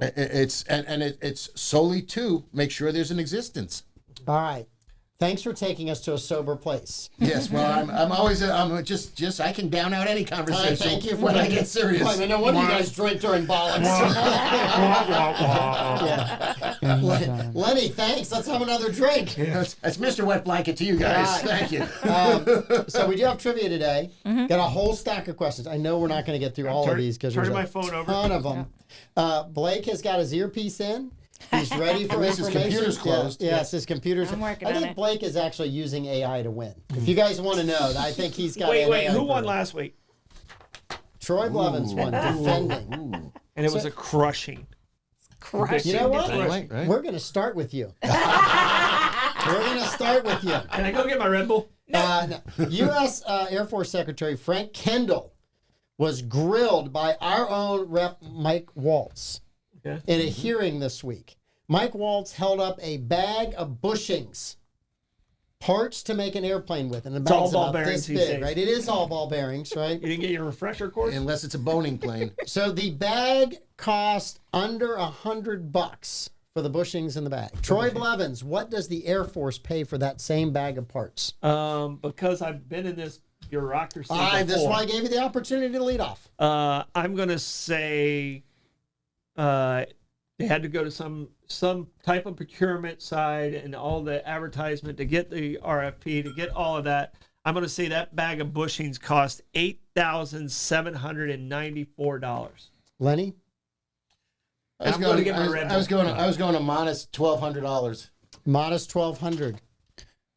It's solely to make sure there's an existence. All right. Thanks for taking us to a sober place. Yes, well, I'm always just I can down out any conversation Thank you for when I that. get serious. Well, I mean, no wonder you guys drink during bollocks. Yeah. Lenny, thanks. Let's have another drink. That's Mr. Wet Blanket to you guys. All right. Thank you. So we do have trivia today. Got a whole stack of questions. I know we're not going to get through all of these because there's turning a my phone over. ton of them. Blake has got his earpiece in. He's ready for least his information. computer's closed. Yes, his computer's. I'm working I on think it. Blake is actually using AI to win. If you guys want to know, I think he's got. Wait, an wait, AI who won for it. last week? Troy Blevins won, defending. And it was a crushing. Crushing. You know what? Right, right. We're going to start with you. We're going to start with you. Can I go get my Red Bull? No. U.S. Air Force Secretary Frank Kendall was grilled by our own Rep. Mike Waltz Okay. in a hearing this week. Mike Waltz held up a bag of bushings, parts to make an airplane with, and the all bag's ball about bearings this these big, days. right? It is all ball bearings, right? You didn't get your refresher course? Unless it's a boning plane. So the bag cost under $100 for the bushings in the bag. Troy Blevins, what does the Air Force pay for that same bag of parts? Because I've been in this bureaucracy This is before. why I gave you the opportunity to lead off. I'm going to say they had to go to some type of procurement side and all the advertisement to get the RFP, to get all of that. I'm going to say that bag of bushings cost $8,794. Lenny? I I'm going to get my Red Bull. I was going to minus $1,200. Modest $1,200.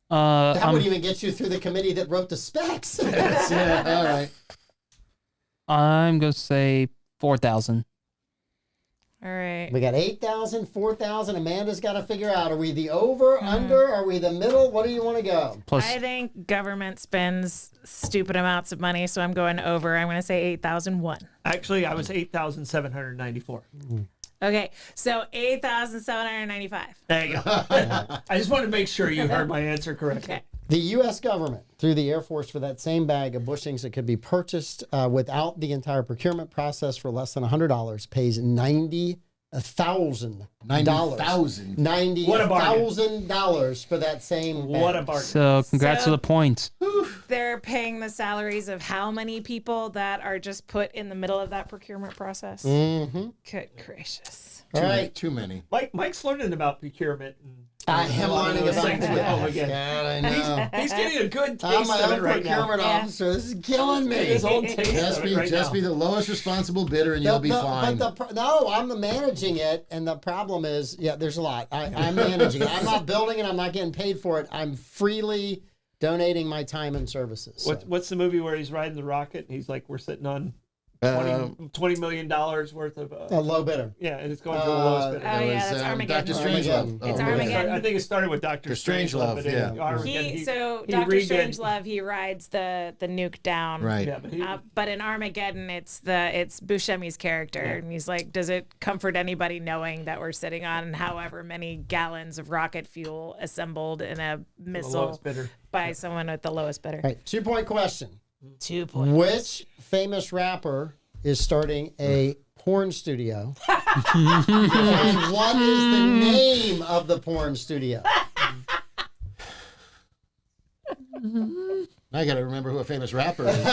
That I'm, would even get you through the committee that wrote the specs. Yeah, all right. I'm gonna say 4,000. All right. We got 8,000, 4,000. Amanda's got to figure out, are we the over, under? Are we the middle? What do you want to go? Plus, I think government spends stupid amounts of money, so I'm going over. I'm going to say 8,001. Actually, I was 8,794. Okay, so 8,795. There you go. I just wanted to make sure you heard my answer correctly. Okay. The U.S. government, through the Air Force, for that same bag of bushings that could be purchased without the entire procurement process for less than $100, pays $90,000. $90,000. $90,000 for that same bag. What a bargain. so congrats So- to the points. They're paying the salaries of how many people that are just put in the middle of that procurement process? Mm-hmm. Good gracious. All right. Too many. Mike's learning about procurement. And I am learning about things. that. Oh, again. God, I know. He's getting a good I'm taste my of own it right now. procurement officer. This is killing me. His own taste Just of it be, right just now. be the lowest responsible bidder and you'll be fine. No, I'm managing it, and the problem is, there's a lot. I'm managing it. I'm not building it. I'm not getting paid for it. I'm freely donating my time and services. So. What's the movie where he's riding the rocket and he's like, we're sitting on $20 million worth of A low bidder. yeah, and it's going to the lowest bidder. Oh, It yeah, was, that's Armageddon. Dr. Strangelove. It's Oh, Armageddon. I think it started with Dr. Strangelove, but then yeah. Armageddon, So he Dr. redid- Strangelove, he rides the nuke down. Right. Yeah, but he, But in Armageddon, it's Buscemi's character, and he's like, "Does it comfort anybody knowing that we're sitting on however many gallons of rocket fuel assembled in a missile lowest bidder. by someone with the lowest bidder?" All right, 2-point question. 2 points. Which famous rapper is starting a porn studio? And what is the name of the porn studio? I got to remember who a famous rapper is.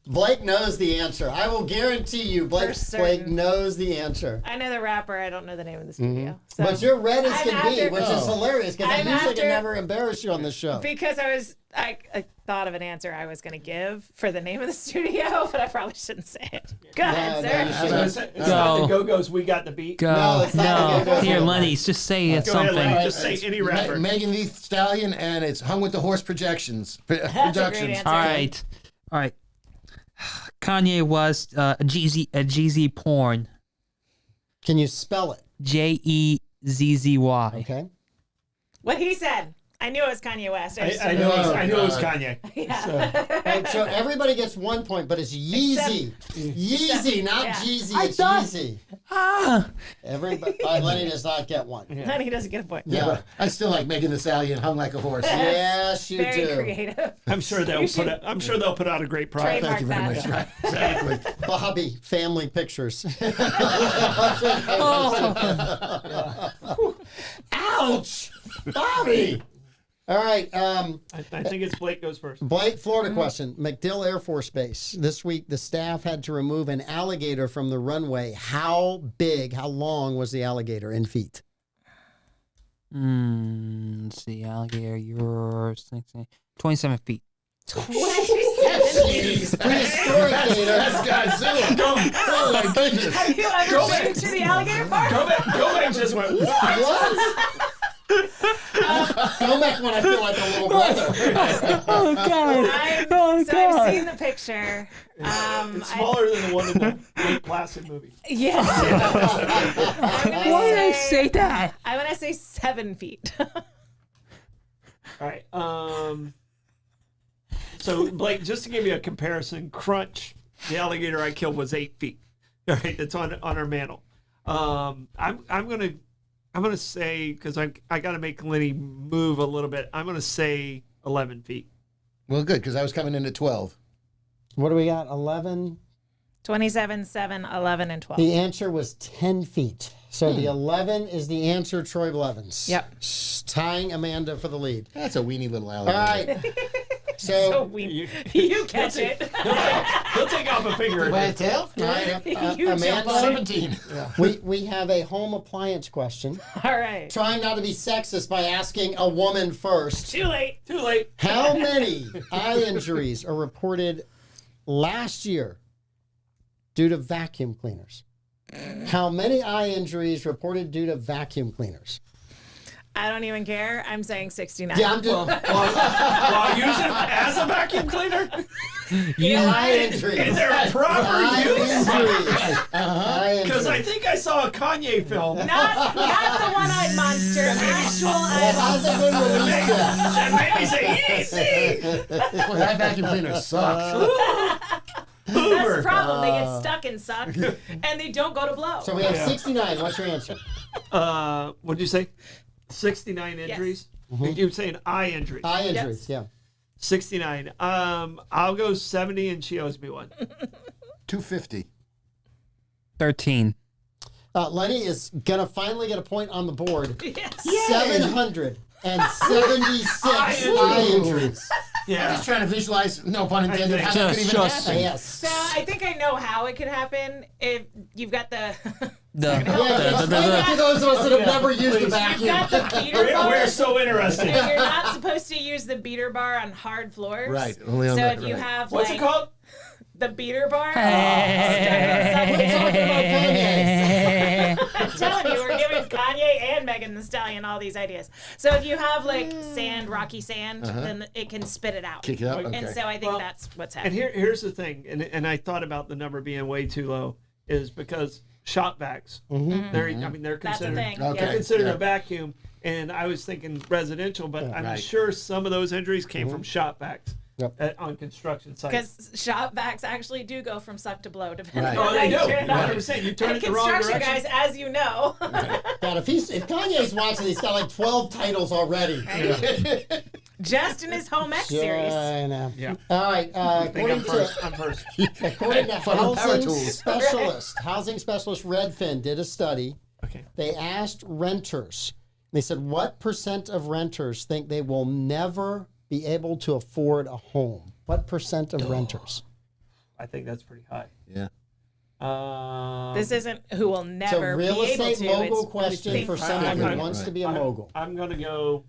Blake Blake knows the answer. I will guarantee you, Blake certain. knows the answer. I know the rapper. I don't know the name of the studio. So But you're red as I'm can be, after- which is hilarious because I I'm usually can after- never embarrass you on this show. because I thought of an answer I was going to give for the name of the studio, but I probably shouldn't say it. Go ahead, no, sir. you So shouldn't. it's not Go. the Go-Go's We Got the Beat. Go. No, it's not the Go-Go's. Here, Lenny, just say Go ahead, Lenny. something. Just say any rapper. Megan Thee Stallion, and it's Hung with the Horse Projections. a great Productions. answer. All right. Kanye West, Jeezy porn. Can you spell it? Jeezzy. Okay. What he said. I knew it was Kanye West. I know it was Kanye. Yeah. Right, so everybody gets 1 point, but it's Yeezy. Yeezy, not Yeah. Jeezy. It's thought- Yeezy. Ah. Everybody, Lenny does not get one. Honey doesn't get a point. Yeah. But I still like Megan Thee Stallion, Hung Like a Horse. Yes, you Very do. creative. I'm sure they'll put out a great product. Trademark Thank you very that. much. Right, exactly. Bobby, family pictures. Ouch! Bobby! All right. I think it's Blake goes first. Blake, Florida question. MacDill Air Force Base. This week, the staff had to remove an alligator from the runway. How long was the alligator in feet? Let's see, alligator, you're 27 feet. Jeez, prehistoric gator. That's Godzilla. Oh my goodness. Have you ever been to the alligator park? Go back just went, what? What? Go back when I feel like a little brother. Oh, God. I've seen the picture. It's smaller than the one in the Lake Placid movie. Yes. Why did I say that? I'm going to say 7 feet. All right. So Blake, just to give you a comparison, Crunch, the alligator I killed, was 8 feet. All right, that's on our mantle. I'm gonna say, because I got to make Lenny move a little bit. I'm gonna say 11 feet. Well, good, because I was coming in at 12. What do we got? 11? 27, 7, 11, and 12. The answer was 10 feet. So the 11 is the answer, Troy Blevins. Yep. Tying Amanda for the lead. That's a weenie little All alligator. right. So So, you catch it. He'll take off a finger. By a tail? all right, You jump Amanda, on it. 17. we have a home appliance question. All right. Trying not to be sexist by asking a woman first. Too late. Too late. How many eye injuries are reported last year due to vacuum cleaners? How many eye injuries reported due to vacuum cleaners? I don't even care. I'm saying 69. Yeah, I'm just While using it as a vacuum cleaner? eye injuries. Is there a proper Eye use? injuries. Eye Because I injuries. think I saw a Kanye film. Not the one-eyed monster. Actual It eye monster. hasn't been released yet. That made me say, easy! Boy, that vacuum cleaner sucks. That's the Hoover. problem. They get stuck and suck, and they don't go to blow. So we have 69. What's your answer? What did you say? 69 injuries? You were saying eye injuries. Eye injuries, yeah. 69. I'll go 70 and she owes me one. 250. 13. Lenny is going to finally get a point on the board. Yes. 776 eye injuries. I'm Yeah. just trying to visualize, no pun intended, how that could even Just- happen. Yes. So I think I know how it could happen if you've got the Yeah, explain it to those of us that have never used a you've vacuum. got the beater bar. We're so interested. And you're not supposed to use the beater bar on hard floors. Right, only on So that, if you right. have What's like it called? the beater bar, We're talking about Kanye's. I'm telling you, we're giving Kanye and Megan Thee Stallion all these ideas. So if you have like sand, rocky sand, then it can spit it out. Kick it up? Okay. And so I think Well, that's what's And happening. here's the thing, and I thought about the number being way too low, is because shop vacs, they're That's a considered thing. Okay. Yeah. they're considered Yeah. a vacuum, and I was thinking residential, but I'm Right. sure some of those injuries came from shop vacs Yep. on construction sites. Because shop vacs actually do go from suck to blow, depending Right. on Oh, they do. how you turn it on. 100%. You turn And it the wrong construction direction. guys, as you know, God, if Kanye's watching, he's got like 12 titles already. just in his home X Yeah, series. I know. Yeah. All right. I think I'm According first. to I'm first. According to Fun with power housing tools. specialist Redfin did a study. Okay. They asked renters. They said, what percent of renters think they will never be able to afford a home? What percent of renters? I think that's pretty high. Yeah. This isn't who will So never real be able estate to. mogul It's question think- for someone who Right. wants to be a mogul. I'm going to go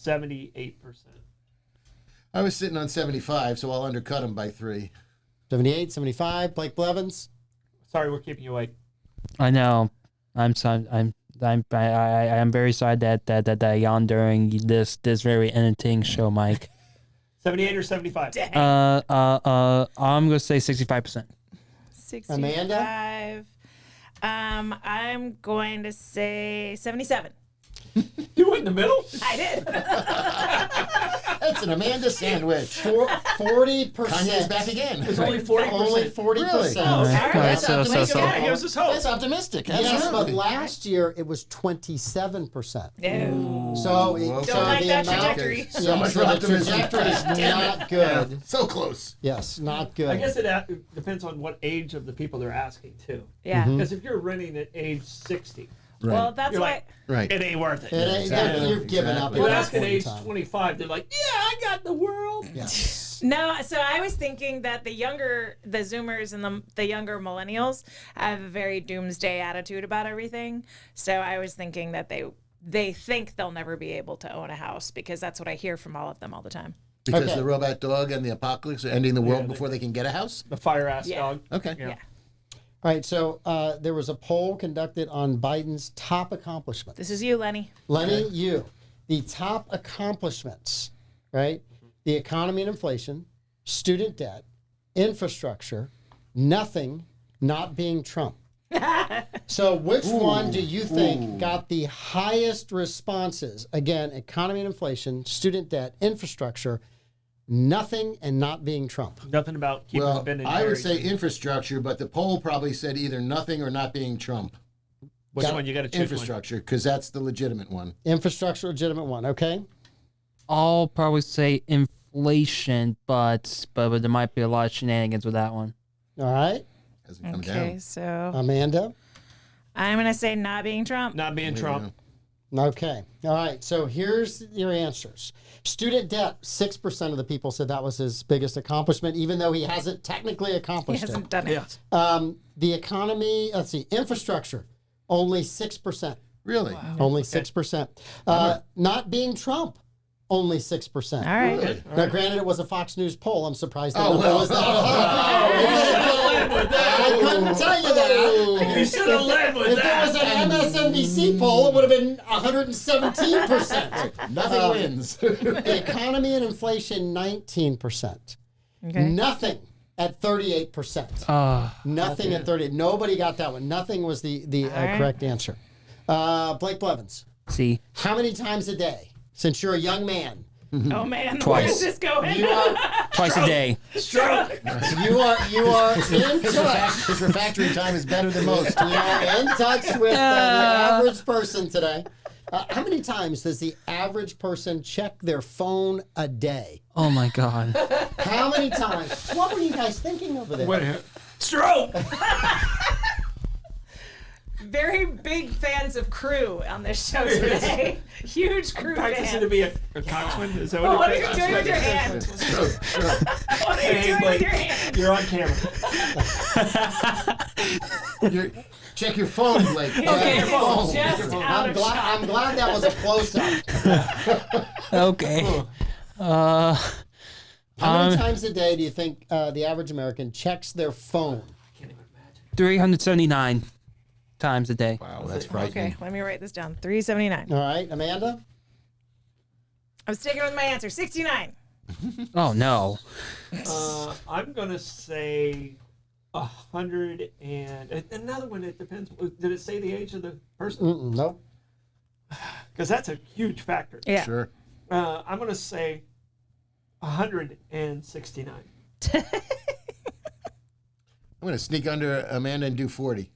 78%. I was sitting on 75, so I'll undercut him by 3. 78, 75. Blake Blevins. Sorry, we're keeping you awake. I know. I'm very sorry that yawn during this very entertaining show, Mike. 78 or 75? I'm gonna say 65%. 65. Amanda? I'm going to say 77. You went in the middle? I did. That's an Amanda sandwich. 40%. Kanye's back again. It's only 40%. Only 40%. Oh, All okay. right. so- Yeah, it gives us hope. That's optimistic. Yes, Absolutely. but last year it was 27%. No. So, Don't like that trajectory. So much for the optimism. trajectory is not good. So close. Yes, not good. I guess it depends on what age of the people they're asking, too. Yeah. Because if you're renting at age 60, Well, that's you're why. like, Right. it ain't worth it. It ain't- Exactly. You've given up. Exactly. You're at that asking point in age time. 25, they're like, yeah, I got the world. Yes. No, so I was thinking that the Zoomers and the younger millennials have a very doomsday attitude about everything. So I was thinking that they think they'll never be able to own a house because that's what I hear from all of them all the time. Because Okay. the robot dog and the apocalypse are ending the world before they can get a house? The fire ass Yeah. dog. Okay. Yeah. Yeah. All right, so there was a poll conducted on Biden's top accomplishments. This is you, Lenny. Lenny, you. The top accomplishments, right? The economy and inflation, student debt, infrastructure, nothing not being Trump. So which one do you think got the highest responses? Again, economy and inflation, student debt, infrastructure, nothing and not being Trump. Nothing about keeping Well, Ben and I would Jerry's. say infrastructure, but the poll probably said either nothing or not being Trump. Which one you got to choose? Infrastructure, because that's the legitimate one. Infrastructure, legitimate one, okay? I'll probably say inflation, but there might be a lot of shenanigans with that one. All right, As it come Okay, down. so Amanda? I'm going to say not being Trump. Not being Trump. Okay. All right. So here's your answers. Student debt, 6% of the people said that was his biggest accomplishment, even though he hasn't technically He accomplished hasn't it. done it. The economy, let's see, infrastructure, only 6%. Really? Only 6%. Not being Trump, only 6%. All right. Really? Now, granted, it was a Fox News poll. I'm surprised that Oh, number well. was that high. I couldn't tell you that. You should have led with If it was that. an MSNBC poll, it would have been 117%. Nothing wins. The economy and inflation, 19%. Okay. Nothing at 38%. Nothing at 38. Nobody got that one. Nothing was the right. correct answer. Blake Blevins, See, how many times a day, since you're a young man, Oh, man. Twice. Where's this going? you are twice a day. Stroke. you are in touch? His refractory time is better than most. You are in touch with the average person today. How many times does the average person check their phone a day? Oh my God. How many times? What were you guys thinking over there? Stroke. Very big fans of Crew on this show today. Huge Crew Practicing fans. to be a coxsman. Is that Oh, what what are you're you doing with your hand? What are you Hey, doing with Blake, your hand? you're on camera. Check your phone, Blake. Okay. Check your phone. Just out of shot. I'm glad that was a close-up. Okay. How many times a day do you think the average American checks their phone? 379 times a day. Wow, that's frightening. Okay, let me write this down. 379. All right, Amanda? I'm sticking with my answer. 69. Oh no. I'm gonna say 100 and another one. It depends. Did it say the age of the person? Nope. Because that's a huge factor. Yeah. Sure. I'm gonna say 169. I'm going to sneak under Amanda and do 40.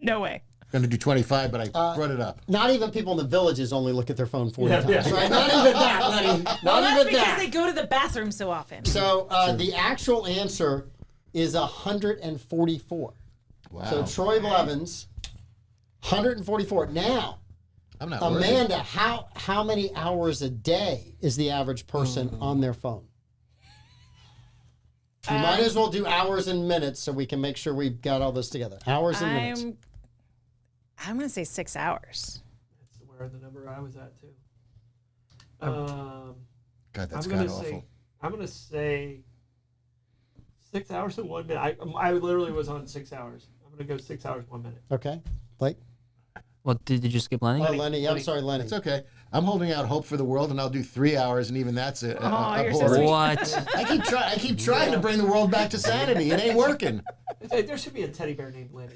No way. I'm going to do 25, but I brought it up. Not even people in the villages only look at their phone 40 Yeah, times, yeah. right? Not even that, Lenny. Not Well, that's even because that. they go to the bathroom so often. So the actual answer is 144. Wow. So Troy Blevins, 144. Now, I'm not worried. Amanda, how many hours a day is the average person on their phone? You might as well do hours and minutes so we can make sure we've got all this together. Hours and minutes. I'm going to say 6 hours. That's where the number I was at too. God, that's I'm god gonna awful. say, I'm gonna say 6 hours and 1 minute. I literally was on 6 hours. I'm gonna go 6 hours 1 minute. Okay. Blake? What did you skip, Lenny? Oh, Lenny. I'm sorry, Lenny. It's okay. I'm holding out hope for the world, and I'll do 3 hours, and even that's a you're so horror. sweet. What? I keep trying to bring the world back to sanity. It ain't working. There should be a teddy bear named Lenny.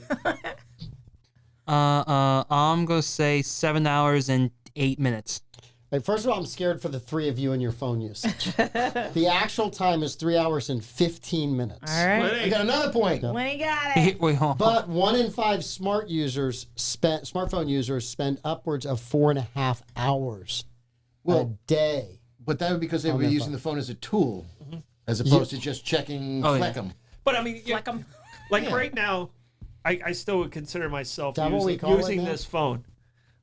I'm gonna say 7 hours and 8 minutes. Right, first of all, I'm scared for the three of you and your phone usage. The actual time is 3 hours and 15 minutes. All right. I got another point. Lenny got it. Wait, hold on. But 1 in 5 smartphone users spend upwards of 4.5 hours a day. But that would be because they were their using phone. the phone as a tool, as opposed to just checking Oh, yeah. Fleckham. But I mean, Fleck 'em. like right now, I still would consider myself that what we call it using now? this phone.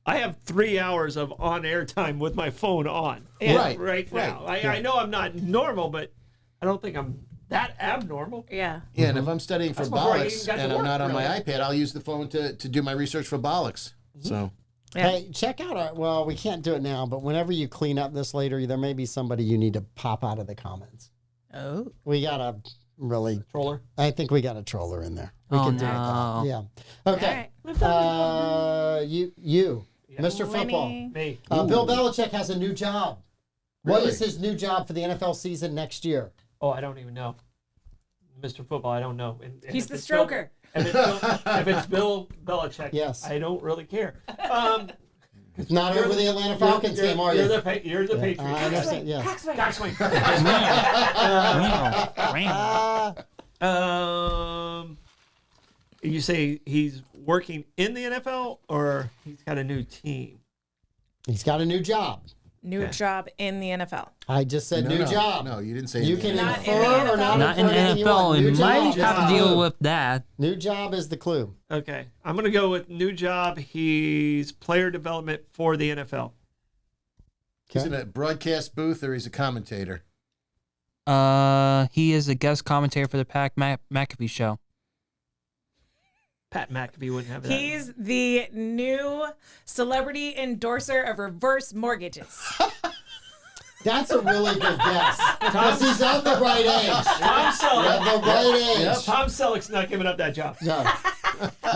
I have 3 hours of on-air time with my phone on. Right, now. I know I'm not normal, but I don't think I'm that abnormal. Yeah. Yeah, and if I'm studying for That's before I even bollocks got to and I'm work, not on my really. iPad, I'll use the phone to do my research for bollocks. So Yeah. Hey, check out our, well, we can't do it now, but whenever you clean up this later, there may be somebody you need to pop out of the comments. Oh. We got to really, Troller. I think we got a troller in there. We Oh, can do it. no. Yeah. Okay. You, Mr. Football. Lenny. Me. Bill Belichick has a new job. What Really? is his new job for the NFL season next year? Oh, I don't even know. Mr. Football, I don't know. And He's if the it's Bill- stroker. if it's Bill Belichick, Yes. I don't really care. Not over the Atlanta Falcons game, are you? You're the Patriots. I understand, yes. Coxswain. You say he's working in the NFL or he's got a new team? He's got a new job. New job in the NFL. I just said new job. No, you didn't say You anything. can Not in infer the or not Not in infer anything you NFL. want. We New might job have is to the deal clue. with that. New job is the clue. Okay, I'm gonna go with new job. He's player development for the NFL. He's in a broadcast booth or he's a commentator. He is a guest commentator for the Pat McAfee show. Pat McAfee wouldn't have that. He's the new celebrity endorser of reverse mortgages. That's a really good guess. Because he's at the right age. Tom Selleck. At the right age. Tom Selleck's not giving up that job. No.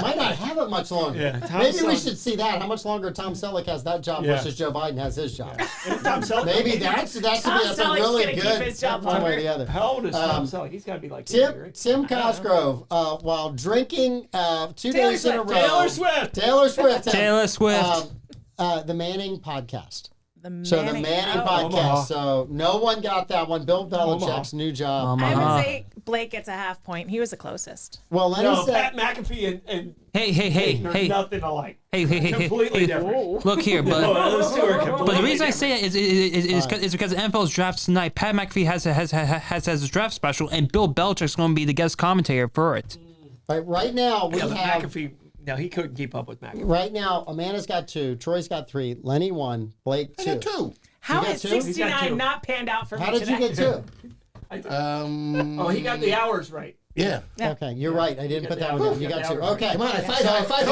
Might not have it much longer. Yeah, Tom Maybe we Selleck- should see that. How much longer Tom Selleck has that job Yeah. versus Joe Biden has his job. Tom Selleck. Maybe that should be Tom that's a Selleck's really gonna keep good his job one way or longer. the other. How old is Tom Selleck? He's got to be like 80, Tim right? Tim Cosgrove, while drinking 2 days in a row. Taylor Swift. Taylor Swift. Taylor Swift. The Manning podcast. The Manning, So the Manning oh. podcast. Omaha. So no one got that one. Bill Belichick's new job. I Omaha. would say Blake gets a half point. He was the closest. Well, Lenny No, said. Pat McAfee and Hey, nothing alike. hey. Completely different. Look here, No, but those two are completely but the reason I different. say it is because the NFL's draft tonight. Pat McAfee has his draft special, and Bill Belichick's going to be the guest commentator for it. Right now we Yeah, but have. McAfee. No, he couldn't keep up with McAfee. Right now, Amanda's got 2, Troy's got 3, Lenny 1, Blake 2. I got 2. How got has two? He's got 69 two. not panned out for How me did today? you get 2? Oh, he got the hours right. Yeah. Okay, you're right. I didn't put that one down. You got 2. Okay. Come on, I fight hard for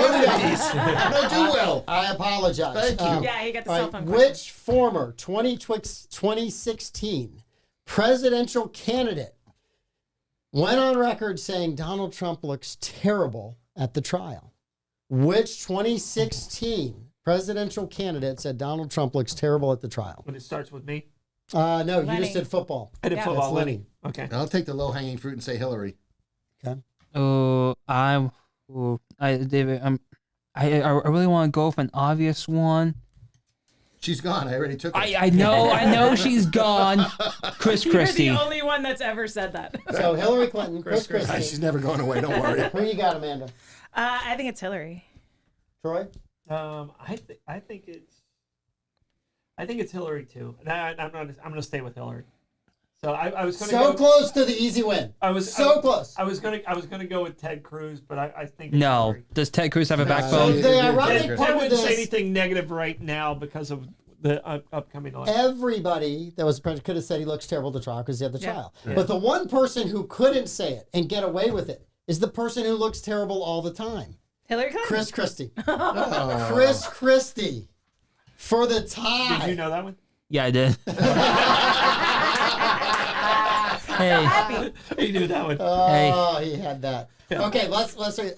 these. I don't do well. I apologize. Thank you. Yeah, he got the all cell right, phone question. which former 2016 presidential candidate went on record saying Donald Trump looks terrible at the trial? Which 2016 presidential candidate said Donald Trump looks terrible at the trial? When it starts with me, No, you Lenny. just did football. I did Yeah. football. That's Lenny. Okay. I'll take the low-hanging fruit and say Hillary. David, I really want to go for an obvious one. She's gone. I already took her. I know she's gone. Chris You're Christie. the only one that's ever said that. So Hillary Clinton, Chris Ah, Christie. she's never going away. Don't worry. Who you got, Amanda? I think it's Hillary. Troy? I think it's Hillary too. And I'm gonna stay with Hillary. So I was gonna So go, close to the easy win. Close. I was gonna go with Ted Cruz, but I think it's No. Hillary. Ted Cruz have a So backbone? the ironic Ted part of wouldn't say this, anything negative right now because of the upcoming election. Everybody that was president could have said he looks terrible at the trial because he had the Yeah. trial. But the one person who couldn't say it and get away with it is the person who looks terrible all the time. Hillary Clinton. Chris Christie. Chris Christie for the tie. Did you know that one? Yeah, I did. Hey, Happy. He knew that one. Oh, he had that. Okay, let's see.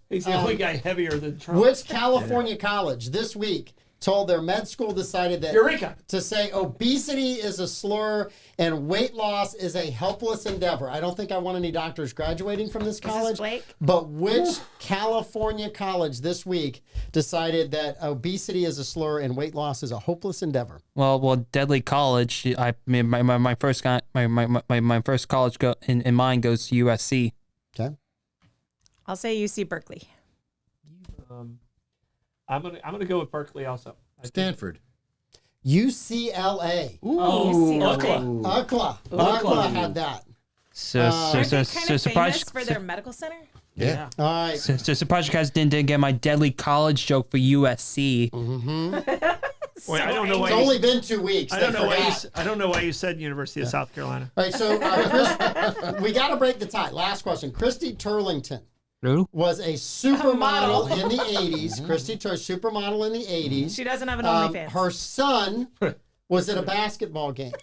He's the only guy heavier than Trump. Which California college this week told their med school decided that Eureka. to say obesity is a slur and weight loss is a helpless endeavor. I don't think I want any doctors graduating from this college. Blake? But which California college this week decided that obesity is a slur and weight loss is a hopeless endeavor? well, Deadly College. I mean, my first college in mind goes to USC. Okay. I'll say UC Berkeley. I'm gonna go with Berkeley also. Stanford. UCLA. UCLA. UCLA had that. So Aren't they kind of famous surprised. for their medical center? Yeah. All right. So surprised you guys didn't get my Deadly College joke for USC. Wait, I don't know why. It's only been 2 weeks. I don't They know why. forgot. I don't know why you said University of South Carolina. All right, so Chris, we got to break the tie. Last question. Christy Turlington Who? was a supermodel model. in the 80s. Christy supermodel in the 80s. She doesn't have an OnlyFans. Her son was at a basketball game,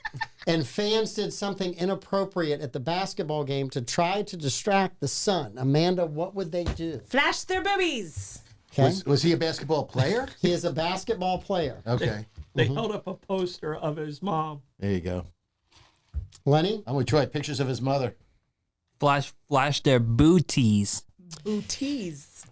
and fans did something inappropriate at the basketball game to try to distract the son. Amanda, what would they do? Flash their boobies. Okay. Was he a basketball player? He is a basketball player. Okay. They held up a poster of his mom. There you go. Lenny? I'm going to try pictures of his mother. Flash their booties. Booties.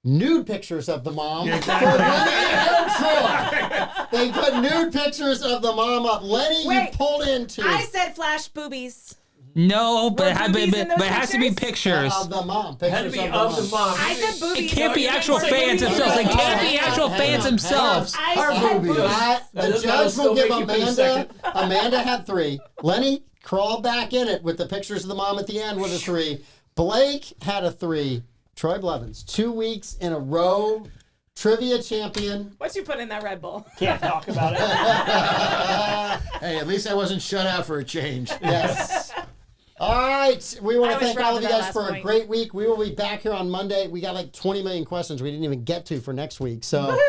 Nude pictures of the mom. Yeah, For exactly. Lenny and Troy. They put nude pictures of the mom up. Lenny, you Wait, pulled into I said flash boobies. No, but Were it, boobies in those but it has to be pictures. of the mom. Had to Pictures be of the mom. I said boobies. It can't be actual fans themselves. It can't be actual fans themselves. I Her said boobies. boobies. The That'll judge still will give make you pay Amanda. second. Amanda had 3. Lenny crawled back in it with the pictures of the mom at the end with a 3. Blake had a 3. Troy Blevins, 2 weeks in a row, trivia champion. What you put in that Red Bull? Can't talk about it. Hey, at least I wasn't shut out for a change. Yes. All right. We want I to was thank wrong all of you with that guys last for a point. great week. We will be back here on Monday. We got like 20 million questions we didn't even get to for next week. So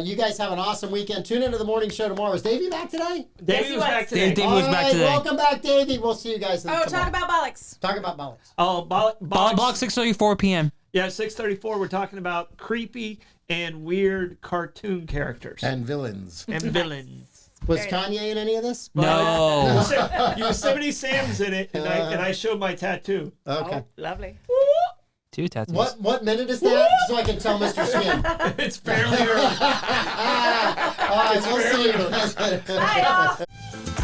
you guys have an awesome weekend. Tune into the morning show tomorrow. Is Davey back today? Davey he was was. back today. Davey All was back right, today. welcome back, Davey. We'll see you guys Oh, tomorrow. talk about bollocks. Talk about ballots. Oh, Block 6:34 p.m. Yeah, 6:34. We're talking about creepy and weird cartoon characters And villains. and villains. Was Very Kanye in any of this? No. Yosemite Sam's in it, and I showed my tattoo. Okay. Lovely. 2 tattoos. What minute is that? So I can tell Mr. Skin. It's fairly early. All right, we'll see you. Bye, y'all.